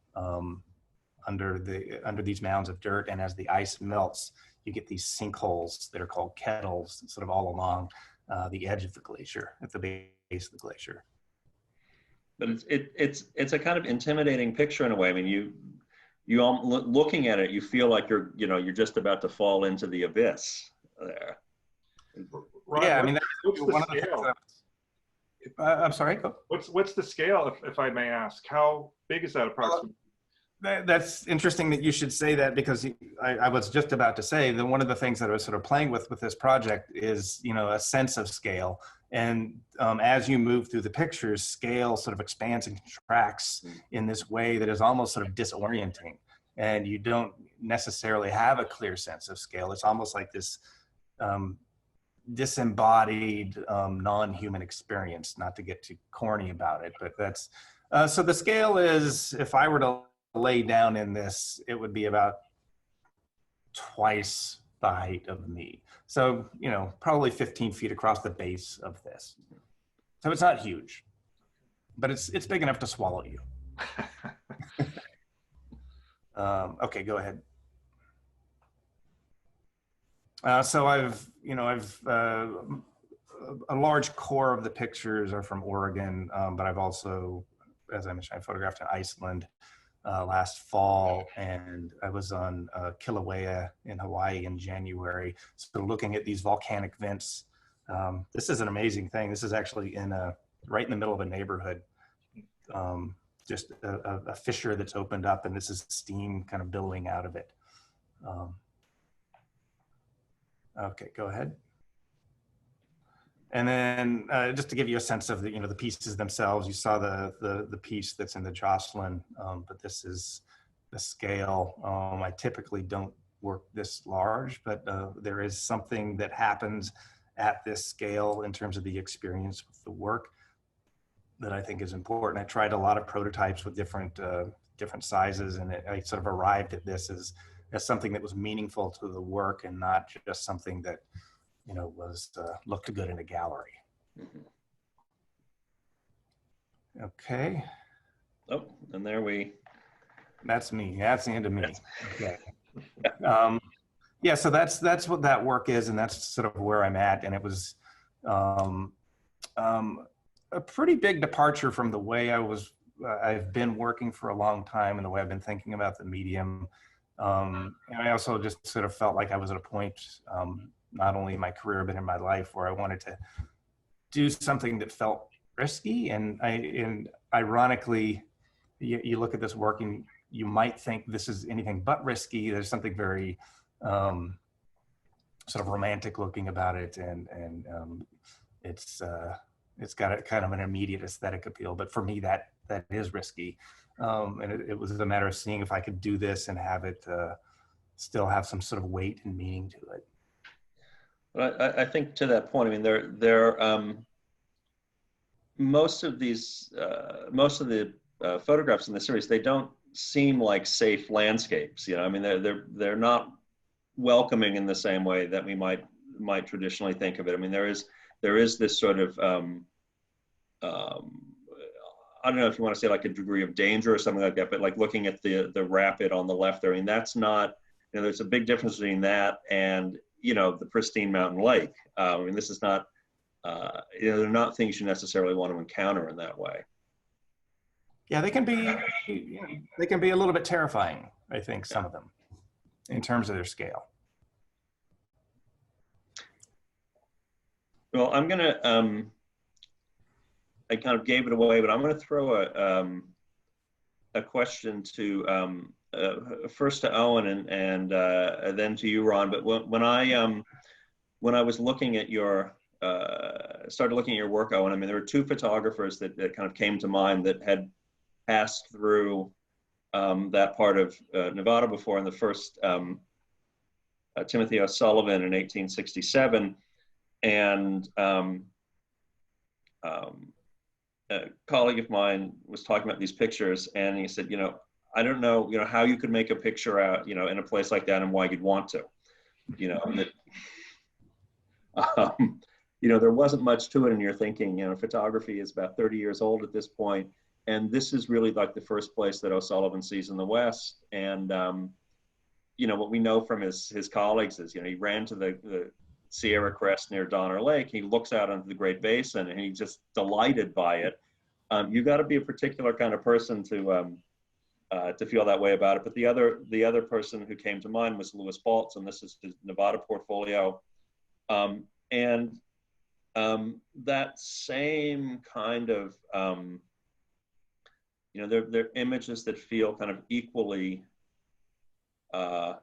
these mounds of dirt, and as the ice melts, you get these sinkholes that are called kettles, sort of all along the edge of the glacier, at the base of the glacier. But it's a kind of intimidating picture in a way. I mean, you all, looking at it, you feel like you're just about to fall into the abyss there. Ron, yeah, I mean, what's one the scale? I'm sorry. What's the scale, if I may ask? How big is that approximately? That's interesting that you should say that, because I was just about to say that one of the things that I was sort of playing with this project is, you know, a sense of scale. And as you move through the pictures, scale sort of expands and contracts in this way that is almost sort of disorienting. And you don't necessarily have a clear sense of scale. It's almost like this disembodied non-human experience, not to get too corny about it, but that's, so the scale is, if I were to lay down in this, it would be about twice the height of me. So, you know, probably 15 feet across the base of this. So it's not huge, but it's big enough to swallow you. Okay, go ahead. So I've a large core of the pictures are from Oregon, but I've also, as I mentioned, I photographed in Iceland last fall, and I was on Kilauea in Hawaii in January. So looking at these volcanic vents, this is an amazing thing. This is actually right in the middle of a neighborhood, just a fissure that's opened up, and this is steam kind of billowing out of it. Okay, go ahead. And then just to give you a sense of the, you know, the pieces themselves, you saw the piece that's in the Joslyn, but this is the scale. I typically don't work this large, but there is something that happens at this scale in terms of the experience with the work that I think is important. I tried a lot of prototypes with different sizes, and I sort of arrived at this as something that was meaningful to the work and not just something that, you know, was looked good in a gallery. Okay. Oh, and there That's me. That's the end of me. Okay. Yeah, so that's what that work is, and that's sort of where I'm at. And it was a pretty big departure from the way I've been working for a long time and the way I've been thinking about the medium. And I also just sort of felt like I was at a point, not only in my career, but in my life, where I wanted to do something that felt risky. And ironically, you look at this work and you might think this is anything but risky. There's something very sort of romantic looking about it. And it's got a kind of an immediate aesthetic appeal. But for me, that is risky. And it was a matter of seeing if I could do this and have it still have some sort of weight and meaning to it. But I think to that point, I mean, there most of the photographs in the series, they don't seem like safe landscapes. You know, I mean, they're not welcoming in the same way that we might traditionally think of it. I mean, there is this sort of I don't know if you want to say like a degree of danger or something like that, but like looking at the rapid on the left there, I mean, that's not, you know, there's a big difference between that and, you know, the pristine mountain lake. I mean, this is not, you know, they're not things you necessarily want to encounter in that way. Yeah, they can be, you know, they can be a little bit terrifying, I think, some of them, in terms of their scale. Well, I'm gonna, I kind of gave it away, but I'm gonna throw a question to, first to Owen and then to you, Ron. But when I was looking at your, started looking at your work, Owen, I mean, there were two photographers that kind of came to mind that had passed through that part of Nevada before. And the first, Timothy O'Sullivan in 1867, and a colleague of mine was talking about these pictures, and he said, you know, I don't know, you know, how you could make a picture out, you know, in a place like that, and why you'd want to, you know, that, you know, there wasn't much to it, and you're thinking, you know, photography is about 30 years old at this point, and this is really like the first place that O'Sullivan sees in the West. And you know, what we know from his colleagues is, you know, he ran to the Sierra Crest near Donner Lake. He looks out onto the Great Basin, and he's just delighted by it. You got to be a particular kind of person to feel that way about it. But the other person who came to mind was Louis Baltz, and this is his Nevada portfolio. And that same kind of, you know, they're images that feel kind of equally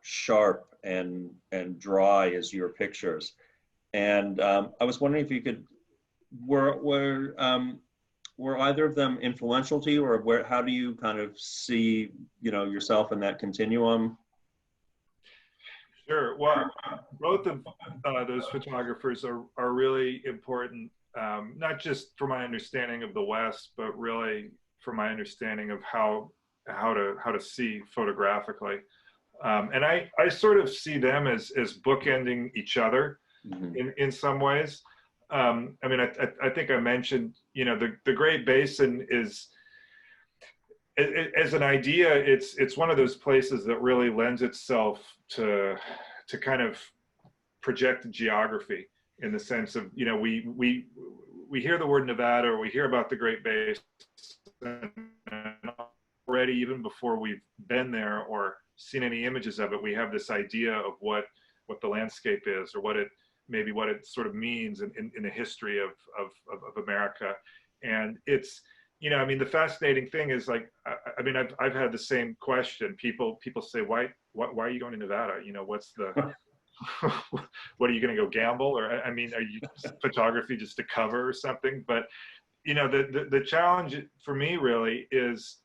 sharp and dry as your pictures. And I was wondering if you could, were either of them influential to you, or how do you kind of see, you know, yourself in that continuum? Sure. Well, both of those photographers are really important, not just for my understanding of the West, but really for my understanding of how to see photographically. And I sort of see them as bookending each other in some ways. I mean, I think I mentioned, you know, the Great Basin is, as an idea, it's one of those places that really lends itself to kind of project geography, in the sense of, you know, we hear the word Nevada, or we hear about the Great Basin, and already, even before we've been there or seen any images of it, we have this idea of what the landscape is, or what it sort of means in the history of America. And it's, you know, I mean, the fascinating thing is, like, I mean, I've had the same question. People say, why are you going to Nevada? You know, what's the, what, are you going to go gamble? Or, I mean, are you photography just to cover or something? But, you know, the challenge for me really is,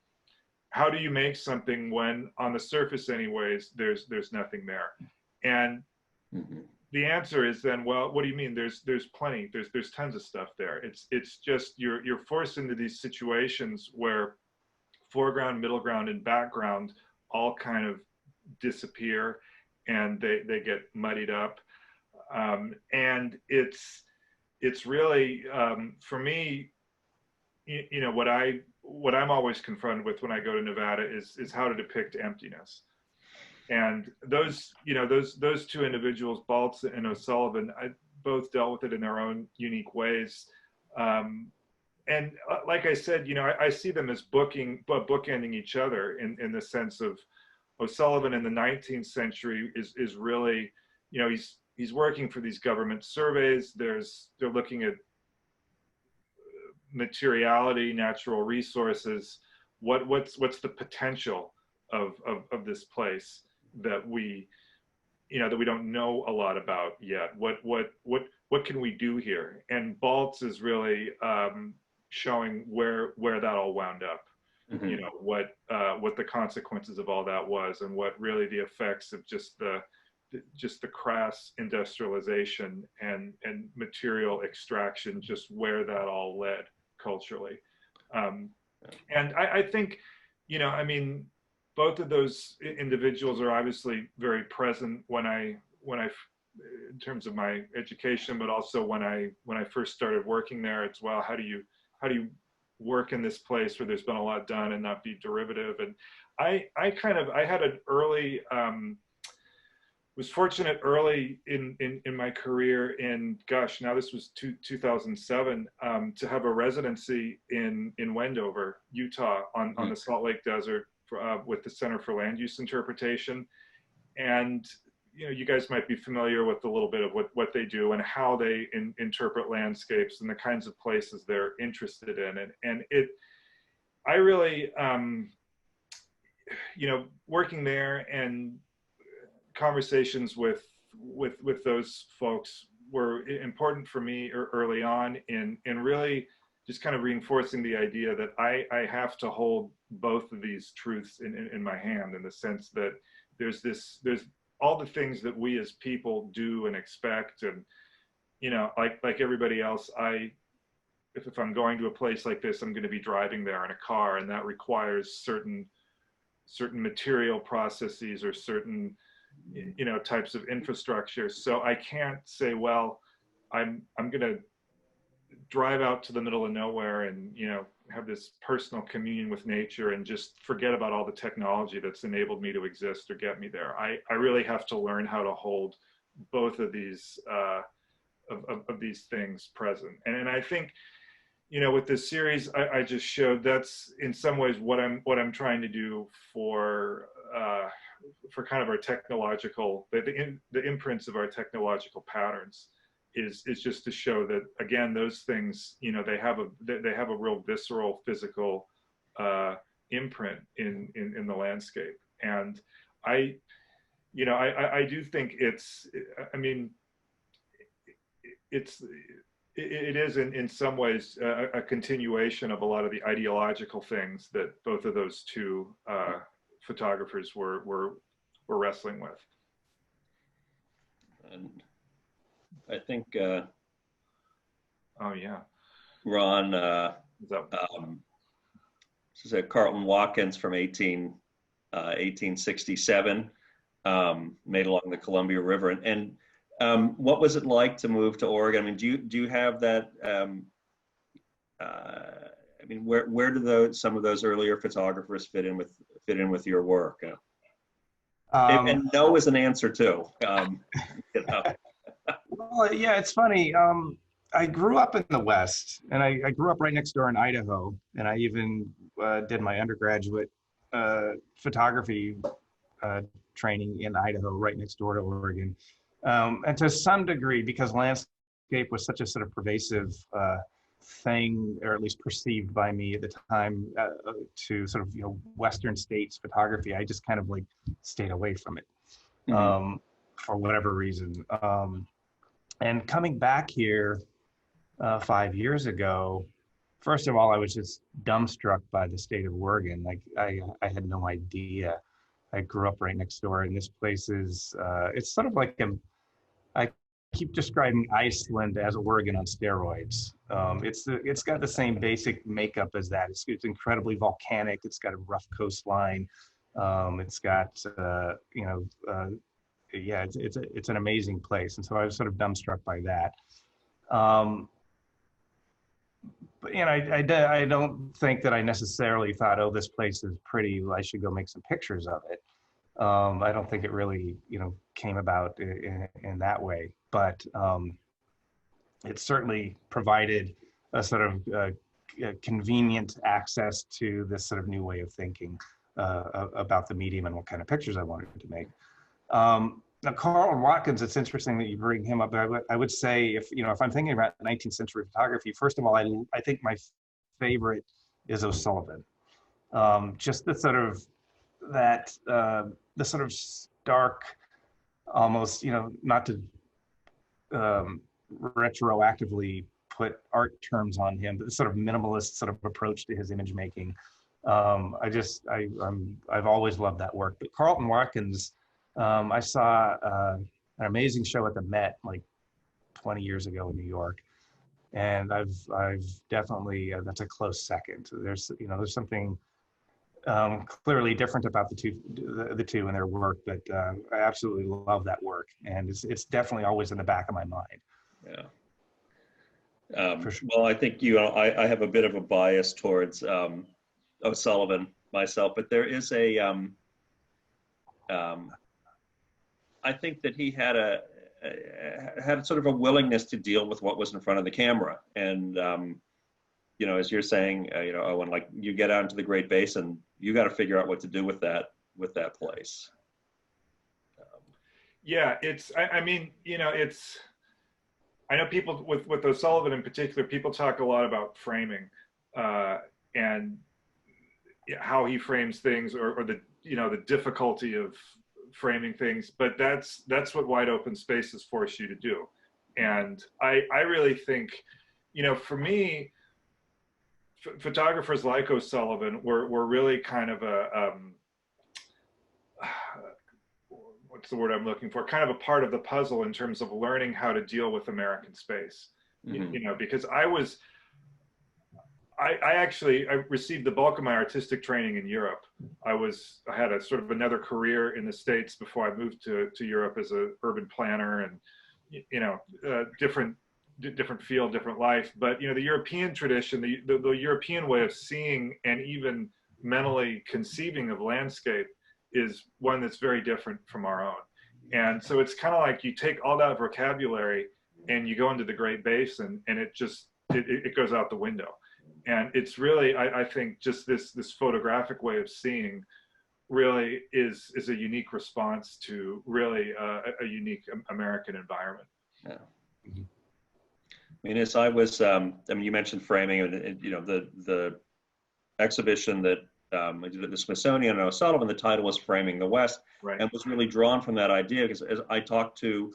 how do you make something when on the surface anyways, there's nothing there? And the answer is then, well, what do you mean? There's plenty, there's tons of stuff there. It's just, you're forced into these situations where foreground, middle ground, and background all kind of disappear, and they get muddied up. And it's really, for me, you know, what I'm always confronted with when I go to Nevada is how to depict emptiness. And those, you know, those two individuals, Baltz and O'Sullivan, I both dealt with it in their own unique ways. And like I said, you know, I see them as bookending each other in the sense of, O'Sullivan in the 19th century is really, you know, he's working for these government surveys. They're looking at materiality, natural resources. What's the potential of this place that we, you know, that we don't know a lot about yet? What can we do here? And Baltz is really showing where that all wound up. You know, what the consequences of all that was, and what really the effects of just the crass industrialization and material extraction, just where that all led culturally. And I think, you know, I mean, both of those individuals are obviously very present when I in terms of my education, but also when I first started working there as well. How do you work in this place where there's been a lot done and not be derivative? And I had an early, was fortunate early in my career in, gosh, now this was 2007, to have a residency in Wendover, Utah, on the Salt Lake Desert with the Center for Land Use Interpretation. And you guys might be familiar with a little bit of what they do and how they interpret landscapes and the kinds of places they're interested in. And I really, working there and conversations with those folks were important for me early on in really just kind of reinforcing the idea that I have to hold both of these truths in my hand, in the sense that there's all the things that we as people do and expect, and like everybody else, if I'm going to a place like this, I'm going to be driving there in a car, and that requires certain material processes or certain types of infrastructure. So I can't say, well, I'm going to drive out to the middle of nowhere and have this personal communion with nature and just forget about all the technology that's enabled me to exist or get me there. I really have to learn how to hold both of these of these things present. And I think with this series I just showed, that's in some ways what I'm trying to do for kind of our technological, the imprints of our technological patterns, is just to show that, again, those things, they have a real visceral, physical imprint in the landscape. And I do think it is in some ways a continuation of a lot of the ideological things that both of those two photographers were wrestling with. And I think oh yeah, Ron, this is Carlton Watkins from 1867, made along the Columbia River. And what was it like to move to Oregon? I mean, do you have that? Where do some of those earlier photographers fit in with your work? And no is an answer too. Well, yeah, it's funny. I grew up in the West, and I grew up right next door in Idaho, and I even did my undergraduate photography training in Idaho, right next door to Oregon. And to some degree, because landscape was such a sort of pervasive thing, or at least perceived by me at the time, to sort of Western states photography, I just kind of like stayed away from it for whatever reason. And coming back here 5 years ago, first of all, I was just dumbstruck by the state of Oregon. Like I had no idea. I grew up right next door, and this place is, it's sort of like I keep describing Iceland as Oregon on steroids. It's got the same basic makeup as that. It's incredibly volcanic. It's got a rough coastline. It's got, yeah, it's an amazing place. And so I was sort of dumbstruck by that. But I don't think that I necessarily thought, oh, this place is pretty, I should go make some pictures of it. I don't think it really, came about in that way, but it certainly provided a sort of convenient access to this sort of new way of thinking about the medium and what kind of pictures I wanted to make. Now, Carlton Watkins, it's interesting that you bring him up. I would say, if I'm thinking about 19th century photography, first of all, I think my favorite is O'Sullivan. Just the sort of the sort of stark, almost, not to retroactively put art terms on him, but the sort of minimalist sort of approach to his image making. I've always loved that work. But Carlton Watkins, I saw an amazing show at the Met like 20 years ago in New York, and I've definitely, that's a close second. There's something clearly different about the two in their work, but I absolutely love that work, and it's definitely always in the back of my mind. Yeah. For sure. Well, I think I have a bit of a bias towards O'Sullivan myself, but there is I think that he had sort of a willingness to deal with what was in front of the camera, and you know, as you're saying, you know, Owen, like you get out into the Great Basin, you got to figure out what to do with that place. Yeah, I mean, you know, I know people with O'Sullivan in particular, people talk a lot about framing and how he frames things, or the, you know, the difficulty of framing things, but that's what wide open spaces force you to do. And I really think, you know, for me, photographers like O'Sullivan were really kind of a what's the word I'm looking for? Kind of a part of the puzzle in terms of learning how to deal with American space. Mm-hmm. You know, because I received the bulk of my artistic training in Europe. I had a sort of another career in the States before I moved to Europe as an urban planner, and you know, different field, different life. But you know, the European tradition, the European way of seeing and even mentally conceiving of landscape is one that's very different from our own. And so it's kind of like you take all that vocabulary and you go into the Great Basin, and it just it goes out the window. And it's really, I think, just this photographic way of seeing really is a unique response to really a unique American environment. Yeah. Mm-hmm. I mean, as I was, I mean, you mentioned framing, and you know, the exhibition that I did at the Smithsonian and O'Sullivan, the title was Framing the West, right, and was really drawn from that idea because as I talked to,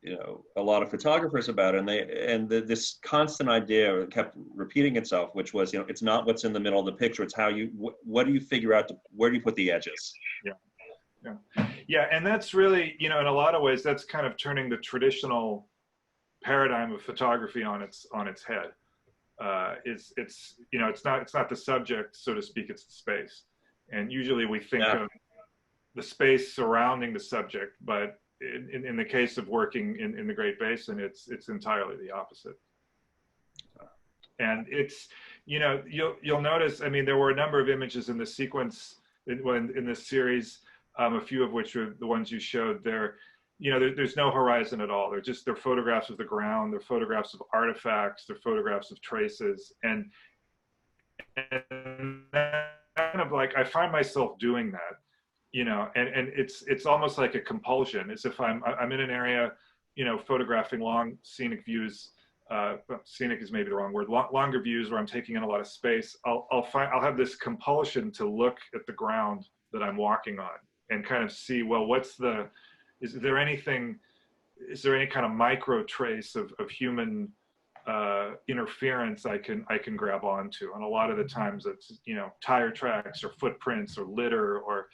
you know, a lot of photographers about it, and this constant idea kept repeating itself, which was, you know, it's not what's in the middle of the picture, it's how what do you figure out, where do you put the edges? Yeah, and that's really, you know, in a lot of ways, that's kind of turning the traditional paradigm of photography on its head. It's you know, it's not the subject, so to speak, it's the space. And usually we think of the space surrounding the subject, but in the case of working in the Great Basin, it's entirely the opposite. And it's, you know, you'll notice, I mean, there were a number of images in the sequence in this series, a few of which are the ones you showed there. You know, there's no horizon at all. They're photographs of the ground, they're photographs of artifacts, they're photographs of traces. And kind of like, I find myself doing that, you know, and it's almost like a compulsion, as if I'm in an area, you know, photographing long scenic views. Scenic is maybe the wrong word. Longer views where I'm taking in a lot of space. I'll have this compulsion to look at the ground that I'm walking on and kind of see, well, is there any kind of micro trace of human interference I can grab onto? And a lot of the times it's, you know, tire tracks or footprints or litter, or,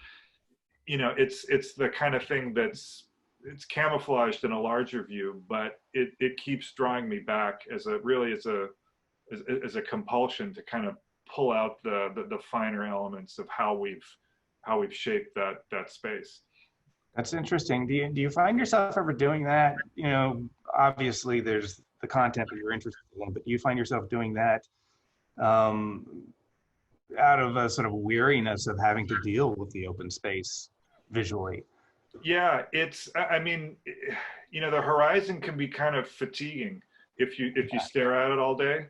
you know, it's the kind of thing it's camouflaged in a larger view, but it keeps drawing me back as a compulsion to kind of pull out the finer elements of how we've shaped that space. That's interesting. Do you find yourself ever doing that? You know, obviously there's the content that you're interested in, but do you find yourself doing that out of a sort of weariness of having to deal with the open space visually? Yeah, I mean, you know, the horizon can be kind of fatiguing if you stare at it all day.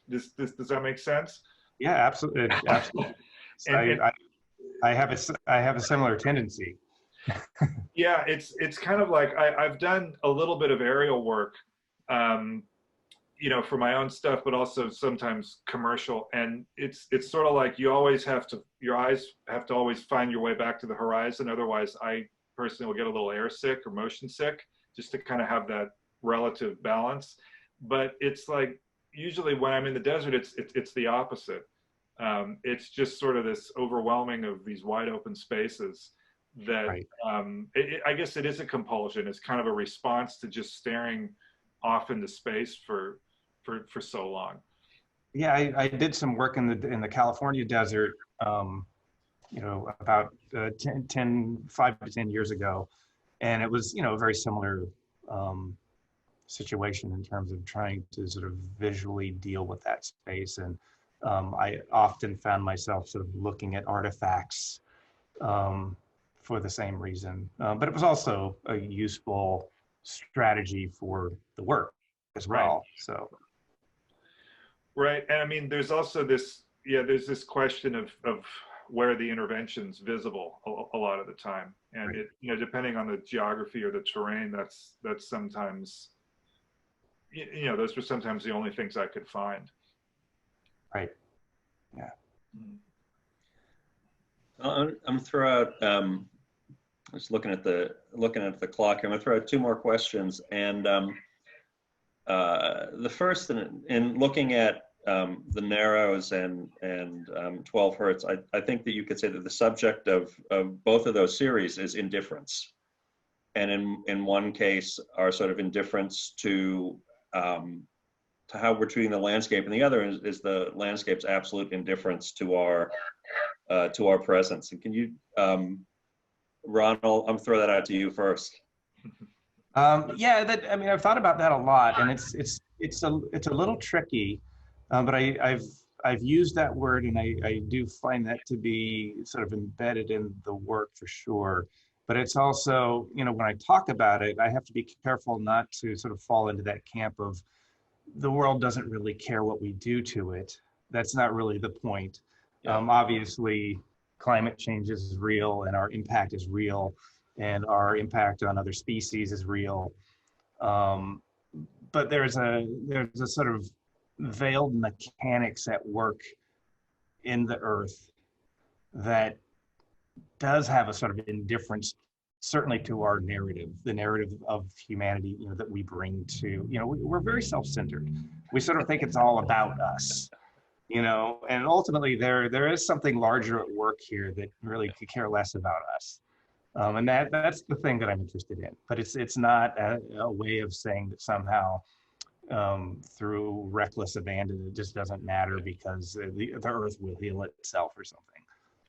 Does that make sense? Yeah, absolutely. Absolutely. I have a similar tendency. Yeah, it's kind of like I've done a little bit of aerial work, you know, for my own stuff, but also sometimes commercial. And it's sort of like your eyes have to always find your way back to the horizon. Otherwise, I personally will get a little airsick or motion sick, just to kind of have that relative balance. But it's like, usually when I'm in the desert, it's the opposite. It's just sort of this overwhelming of these wide open spaces that, right. I guess it is a compulsion. It's kind of a response to just staring off into space for so long. Yeah, I did some work in the California desert, about 5 to 10 years ago. And it was, a very similar situation in terms of trying to sort of visually deal with that space. And I often found myself sort of looking at artifacts for the same reason. But it was also a useful strategy for the work as well. Right. So. Right. And I mean, there's also this, there's this question of where the intervention's visible a lot of the time. And right. it, depending on the geography or the terrain, that's sometimes, those were sometimes the only things I could find. Right. Yeah. I'm gonna throw out, just looking at the clock here, I'm gonna throw out two more questions. And the first, in looking at the narrows and 12 hertz, I think that you could say that the subject of both of those series is indifference. And in one case, our sort of indifference to how we're treating the landscape, and the other is the landscape's absolute indifference to our presence. And can you, Ron, I'm throw that out to you first. Yeah, I've thought about that a lot, and it's a little tricky, but I've used that word, and I do find that to be sort of embedded in the work for sure. But it's also, when I talk about it, I have to be careful not to sort of fall into that camp of the world doesn't really care what we do to it. That's not really the point. Yeah. Obviously, climate change is real, and our impact is real, and our impact on other species is real. But there's a sort of veiled mechanics at work in the earth that does have a sort of indifference, certainly to our narrative, the narrative of humanity, that we bring to, we're very self-centered. We sort of think it's all about us, and ultimately there is something larger at work here that really could care less about us. And that's the thing that I'm interested in, but it's not a way of saying that somehow through reckless abandon, it just doesn't matter because the earth will heal itself or something.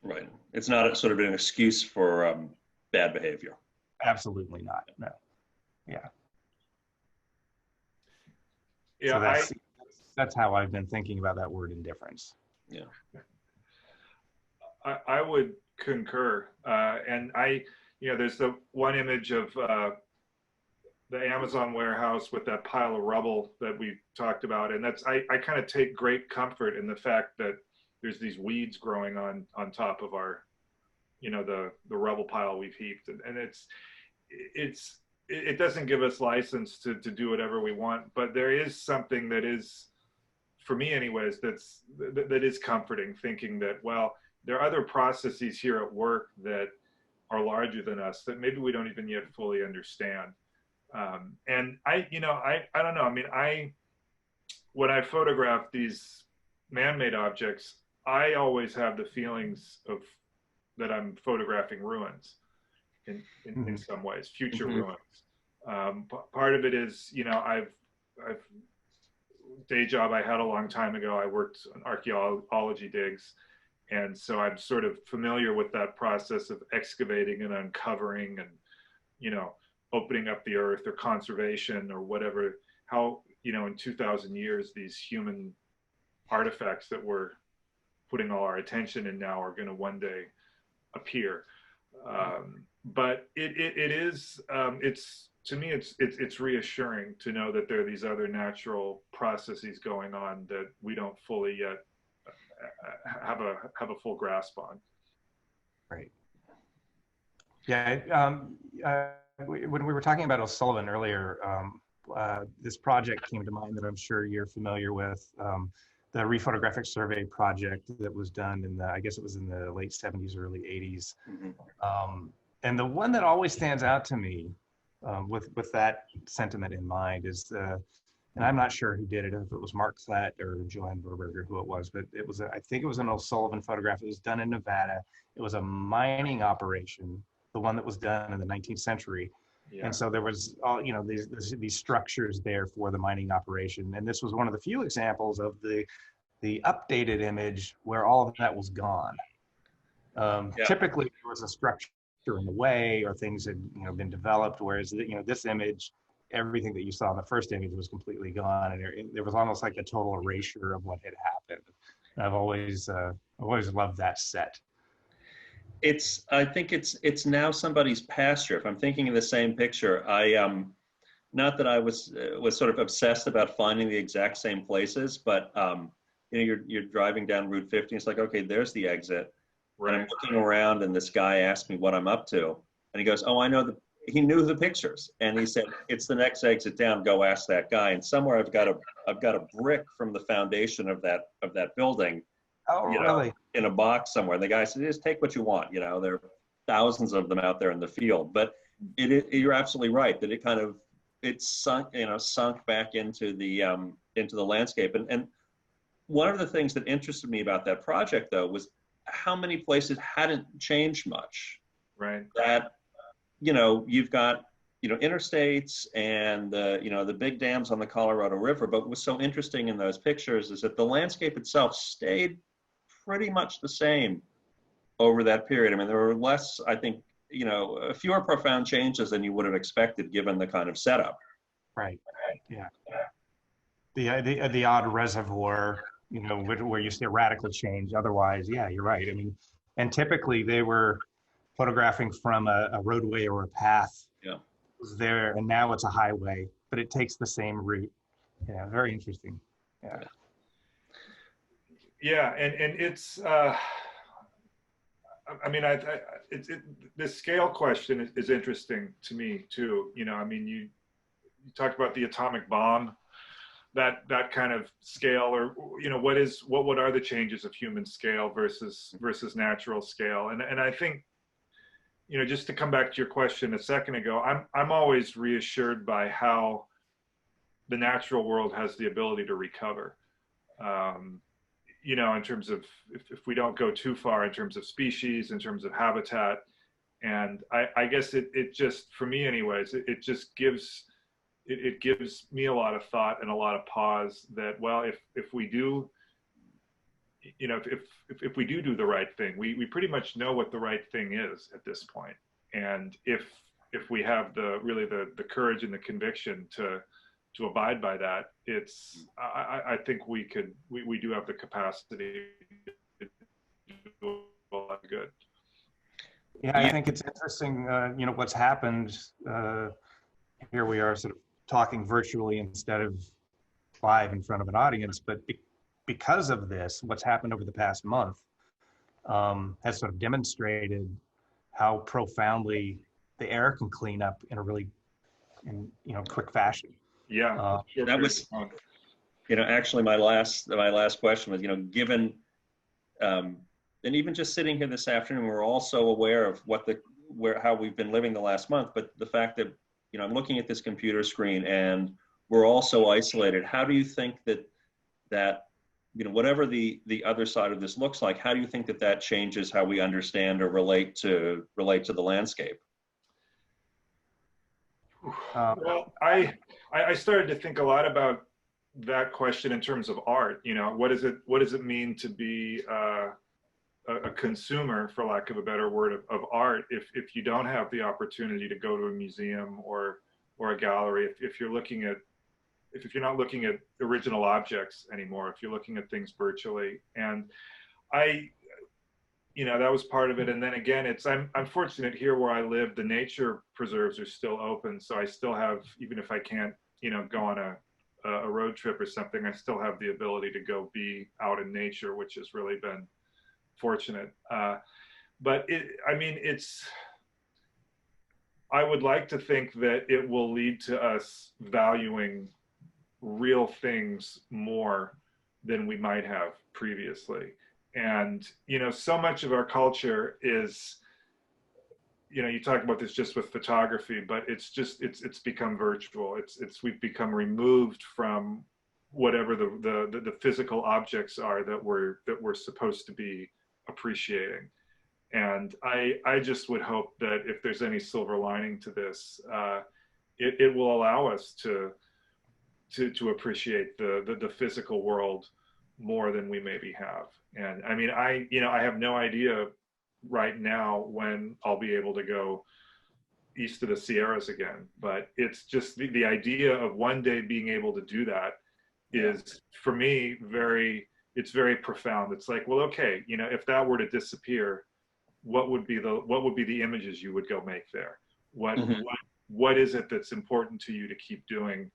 Right. It's not sort of an excuse for bad behavior. Absolutely not. No. Yeah. Yeah. So that's how I've been thinking about that word indifference. Yeah. I would concur. And there's the one image of the Amazon warehouse with that pile of rubble that we talked about. And I kind of take great comfort in the fact that there's these weeds growing on top of our, the rubble pile we've heaped. And it doesn't give us license to do whatever we want, but there is something that is, for me anyways, that is comforting, thinking that, well, there are other processes here at work that are larger than us that maybe we don't even yet fully understand. And I don't know. I mean, when I photograph these man-made objects, I always have the feelings of that I'm photographing ruins in some ways, future ruins. Part of it is, I've day job I had a long time ago. I worked on archaeology digs. And so I'm sort of familiar with that process of excavating and uncovering and, opening up the earth or conservation or whatever, how, in 2000 years, these human artifacts that we're putting all our attention in now are going to one day appear. But it is, to me, it's reassuring to know that there are these other natural processes going on that we don't fully yet have a full grasp on. Right. Yeah. When we were talking about O'Sullivan earlier, this project came to mind that I'm sure you're familiar with, the Rephotographic Survey project that was done in I guess it was in the late 70s, early 80s. And the one that always stands out to me with that sentiment in mind is and I'm not sure who did it, if it was Mark Klatt or Joanne Verberger, who it was, but I think it was an O'Sullivan photograph. It was done in Nevada. It was a mining operation, the one that was done in the 19th century. Yeah. And so there was all, these structures there for the mining operation. And this was one of the few examples of the the updated image where all of that was gone. Typically, there was a structure in the way, or things had been developed, whereas this image, everything that you saw in the first image was completely gone, and there was almost like a total erasure of what had happened. And I've always loved that set. I think it's now somebody's pasture. If I'm thinking of the same picture, not that I was sort of obsessed about finding the exact same places, but you're driving down Route 50. It's like, okay, there's the exit. Right. And I'm looking around, and this guy asked me what I'm up to, and he goes, "Oh, I know he knew the pictures," and he said, "It's the next exit down. Go ask that guy." And somewhere I've got a brick from the foundation of that building. Oh, really? In a box somewhere. And the guy said, "Just take what you want." There are thousands of them out there in the field, but you're absolutely right that it sunk back into the landscape. And one of the things that interested me about that project, though, was how many places hadn't changed much. Right. That you've got interstates and the big dams on the Colorado River. But what's so interesting in those pictures is that the landscape itself stayed pretty much the same over that period. I mean, there were less, I think, fewer profound changes than you would have expected given the kind of setup. Right. Yeah. The odd reservoir, where you see a radical change. Otherwise, yeah, you're right. I mean, and typically they were photographing from a roadway or a path. Yeah. Was there, and now it's a highway, but it takes the same route. Yeah, very interesting. Yeah. Yeah, and it's. I mean, the scale question is interesting to me too. I mean, you talked about the atomic bomb, that kind of scale, or what are the changes of human scale versus natural scale, and I think, just to come back to your question a second ago, I'm always reassured by how the natural world has the ability to recover. In terms of if we don't go too far in terms of species, in terms of habitat. And I guess it just, for me anyways, it just gives me a lot of thought and a lot of pause that, well, if we do, if we do the right thing, we pretty much know what the right thing is at this point. And if we have the courage and the conviction to abide by that, I think we do have the capacity to do a lot of good. Yeah, I think it's interesting, what's happened. Here we are sort of talking virtually instead of live in front of an audience, but because of this, what's happened over the past month has sort of demonstrated how profoundly the air can clean up in a really quick fashion. Yeah, that was, actually my last question was, given, and even just sitting here this afternoon, we're also aware of how we've been living the last month, but the fact that, I'm looking at this computer screen and we're also isolated. How do you think that whatever the other side of this looks like, how do you think that changes how we understand or relate to the landscape? Well, I started to think a lot about that question in terms of art. What does it mean to be a consumer, for lack of a better word, of art if you don't have the opportunity to go to a museum or a gallery, if you're not looking at original objects anymore, if you're looking at things virtually. And that was part of it. And then again, I'm fortunate here where I live, the nature preserves are still open. So I still have, even if I can't, go on a road trip or something, I still have the ability to go be out in nature, which has really been fortunate. But I would like to think that it will lead to us valuing real things more than we might have previously. And, so much of our culture is, you talk about this just with photography, but it's become virtual. We've become removed from whatever the physical objects are that we're supposed to be appreciating. And I just would hope that if there's any silver lining to this, it will allow us to appreciate the physical world more than we maybe have. And I mean, I have no idea right now when I'll be able to go east of the Sierras again, but it's just the idea of one day being able to do that is, for me, it's very profound. It's like, well, okay, if that were to disappear, what would be the images you would go make there? What is it that's important to you to keep doing,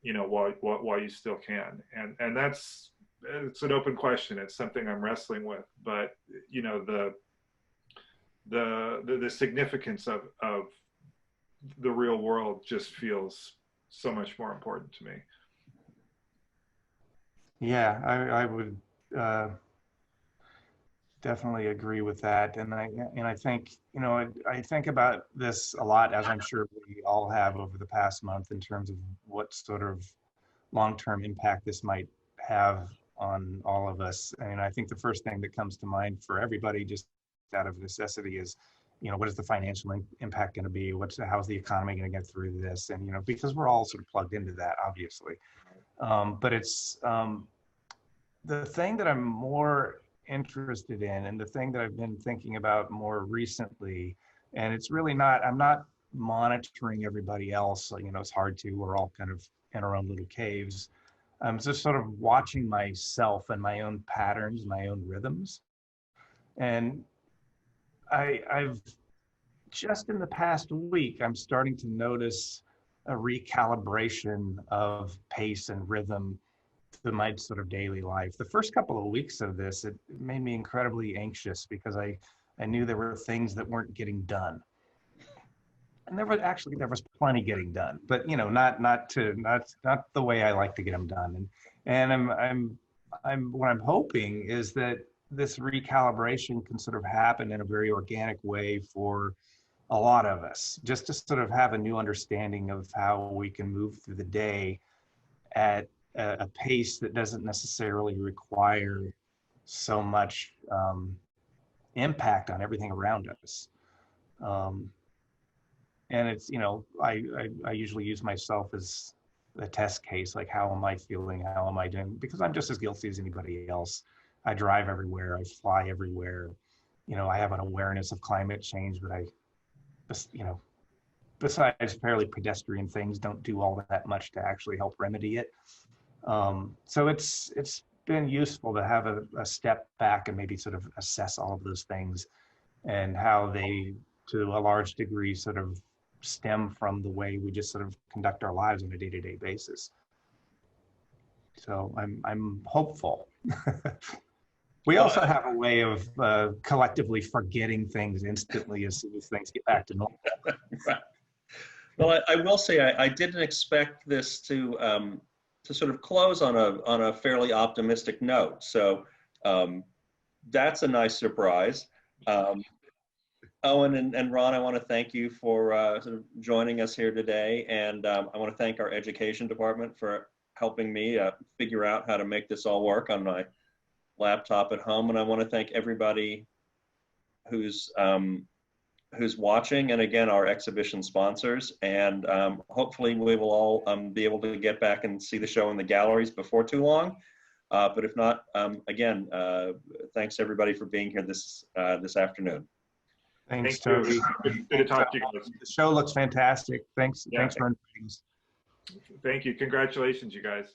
while you still can? And it's an open question. It's something I'm wrestling with, but the significance of the real world just feels so much more important to me. Yeah, I would definitely agree with that. And I think, I think about this a lot, as I'm sure we all have over the past month, in terms of what sort of long-term impact this might have on all of us. I mean, I think the first thing that comes to mind for everybody, just out of necessity, is, what is the financial impact going to be? How's the economy going to get through this? And, because we're all sort of plugged into that, obviously. But it's the thing that I'm more interested in, and the thing that I've been thinking about more recently, and it's really not, I'm not monitoring everybody else. It's hard to, we're all kind of in our own little caves. I'm just sort of watching myself and my own patterns, my own rhythms. And I've just in the past week, I'm starting to notice a recalibration of pace and rhythm to my sort of daily life. The first couple of weeks of this, it made me incredibly anxious because I knew there were things that weren't getting done. And there was plenty getting done, but not the way I like to get them done. And what I'm hoping is that this recalibration can sort of happen in a very organic way for a lot of us, just to sort of have a new understanding of how we can move through the day at a pace that doesn't necessarily require so much impact on everything around us. And it's, I usually use myself as a test case, like, how am I feeling? How am I doing? Because I'm just as guilty as anybody else. I drive everywhere, I fly everywhere. I have an awareness of climate change, but besides fairly pedestrian things, don't do all that much to actually help remedy it. So it's been useful to have a step back and maybe sort of assess all of those things and how they, to a large degree, sort of stem from the way we just sort of conduct our lives on a day-to-day basis. So I'm hopeful. We also have a way of collectively forgetting things instantly as soon as things get back to normal. Right. Well, I will say I didn't expect this to sort of close on a fairly optimistic note. So that's a nice surprise. Owen and Ron, I want to thank you for sort of joining us here today, and I want to thank our education department for helping me figure out how to make this all work on my laptop at home. And I want to thank everybody who's watching, and again, our exhibition sponsors. And hopefully we will all be able to get back and see the show in the galleries before too long. But if not, again, thanks everybody for being here this afternoon. Thanks, Toby. Good to talk to you guys. The show looks fantastic. Thanks for inviting us. Thank you. Congratulations, you guys.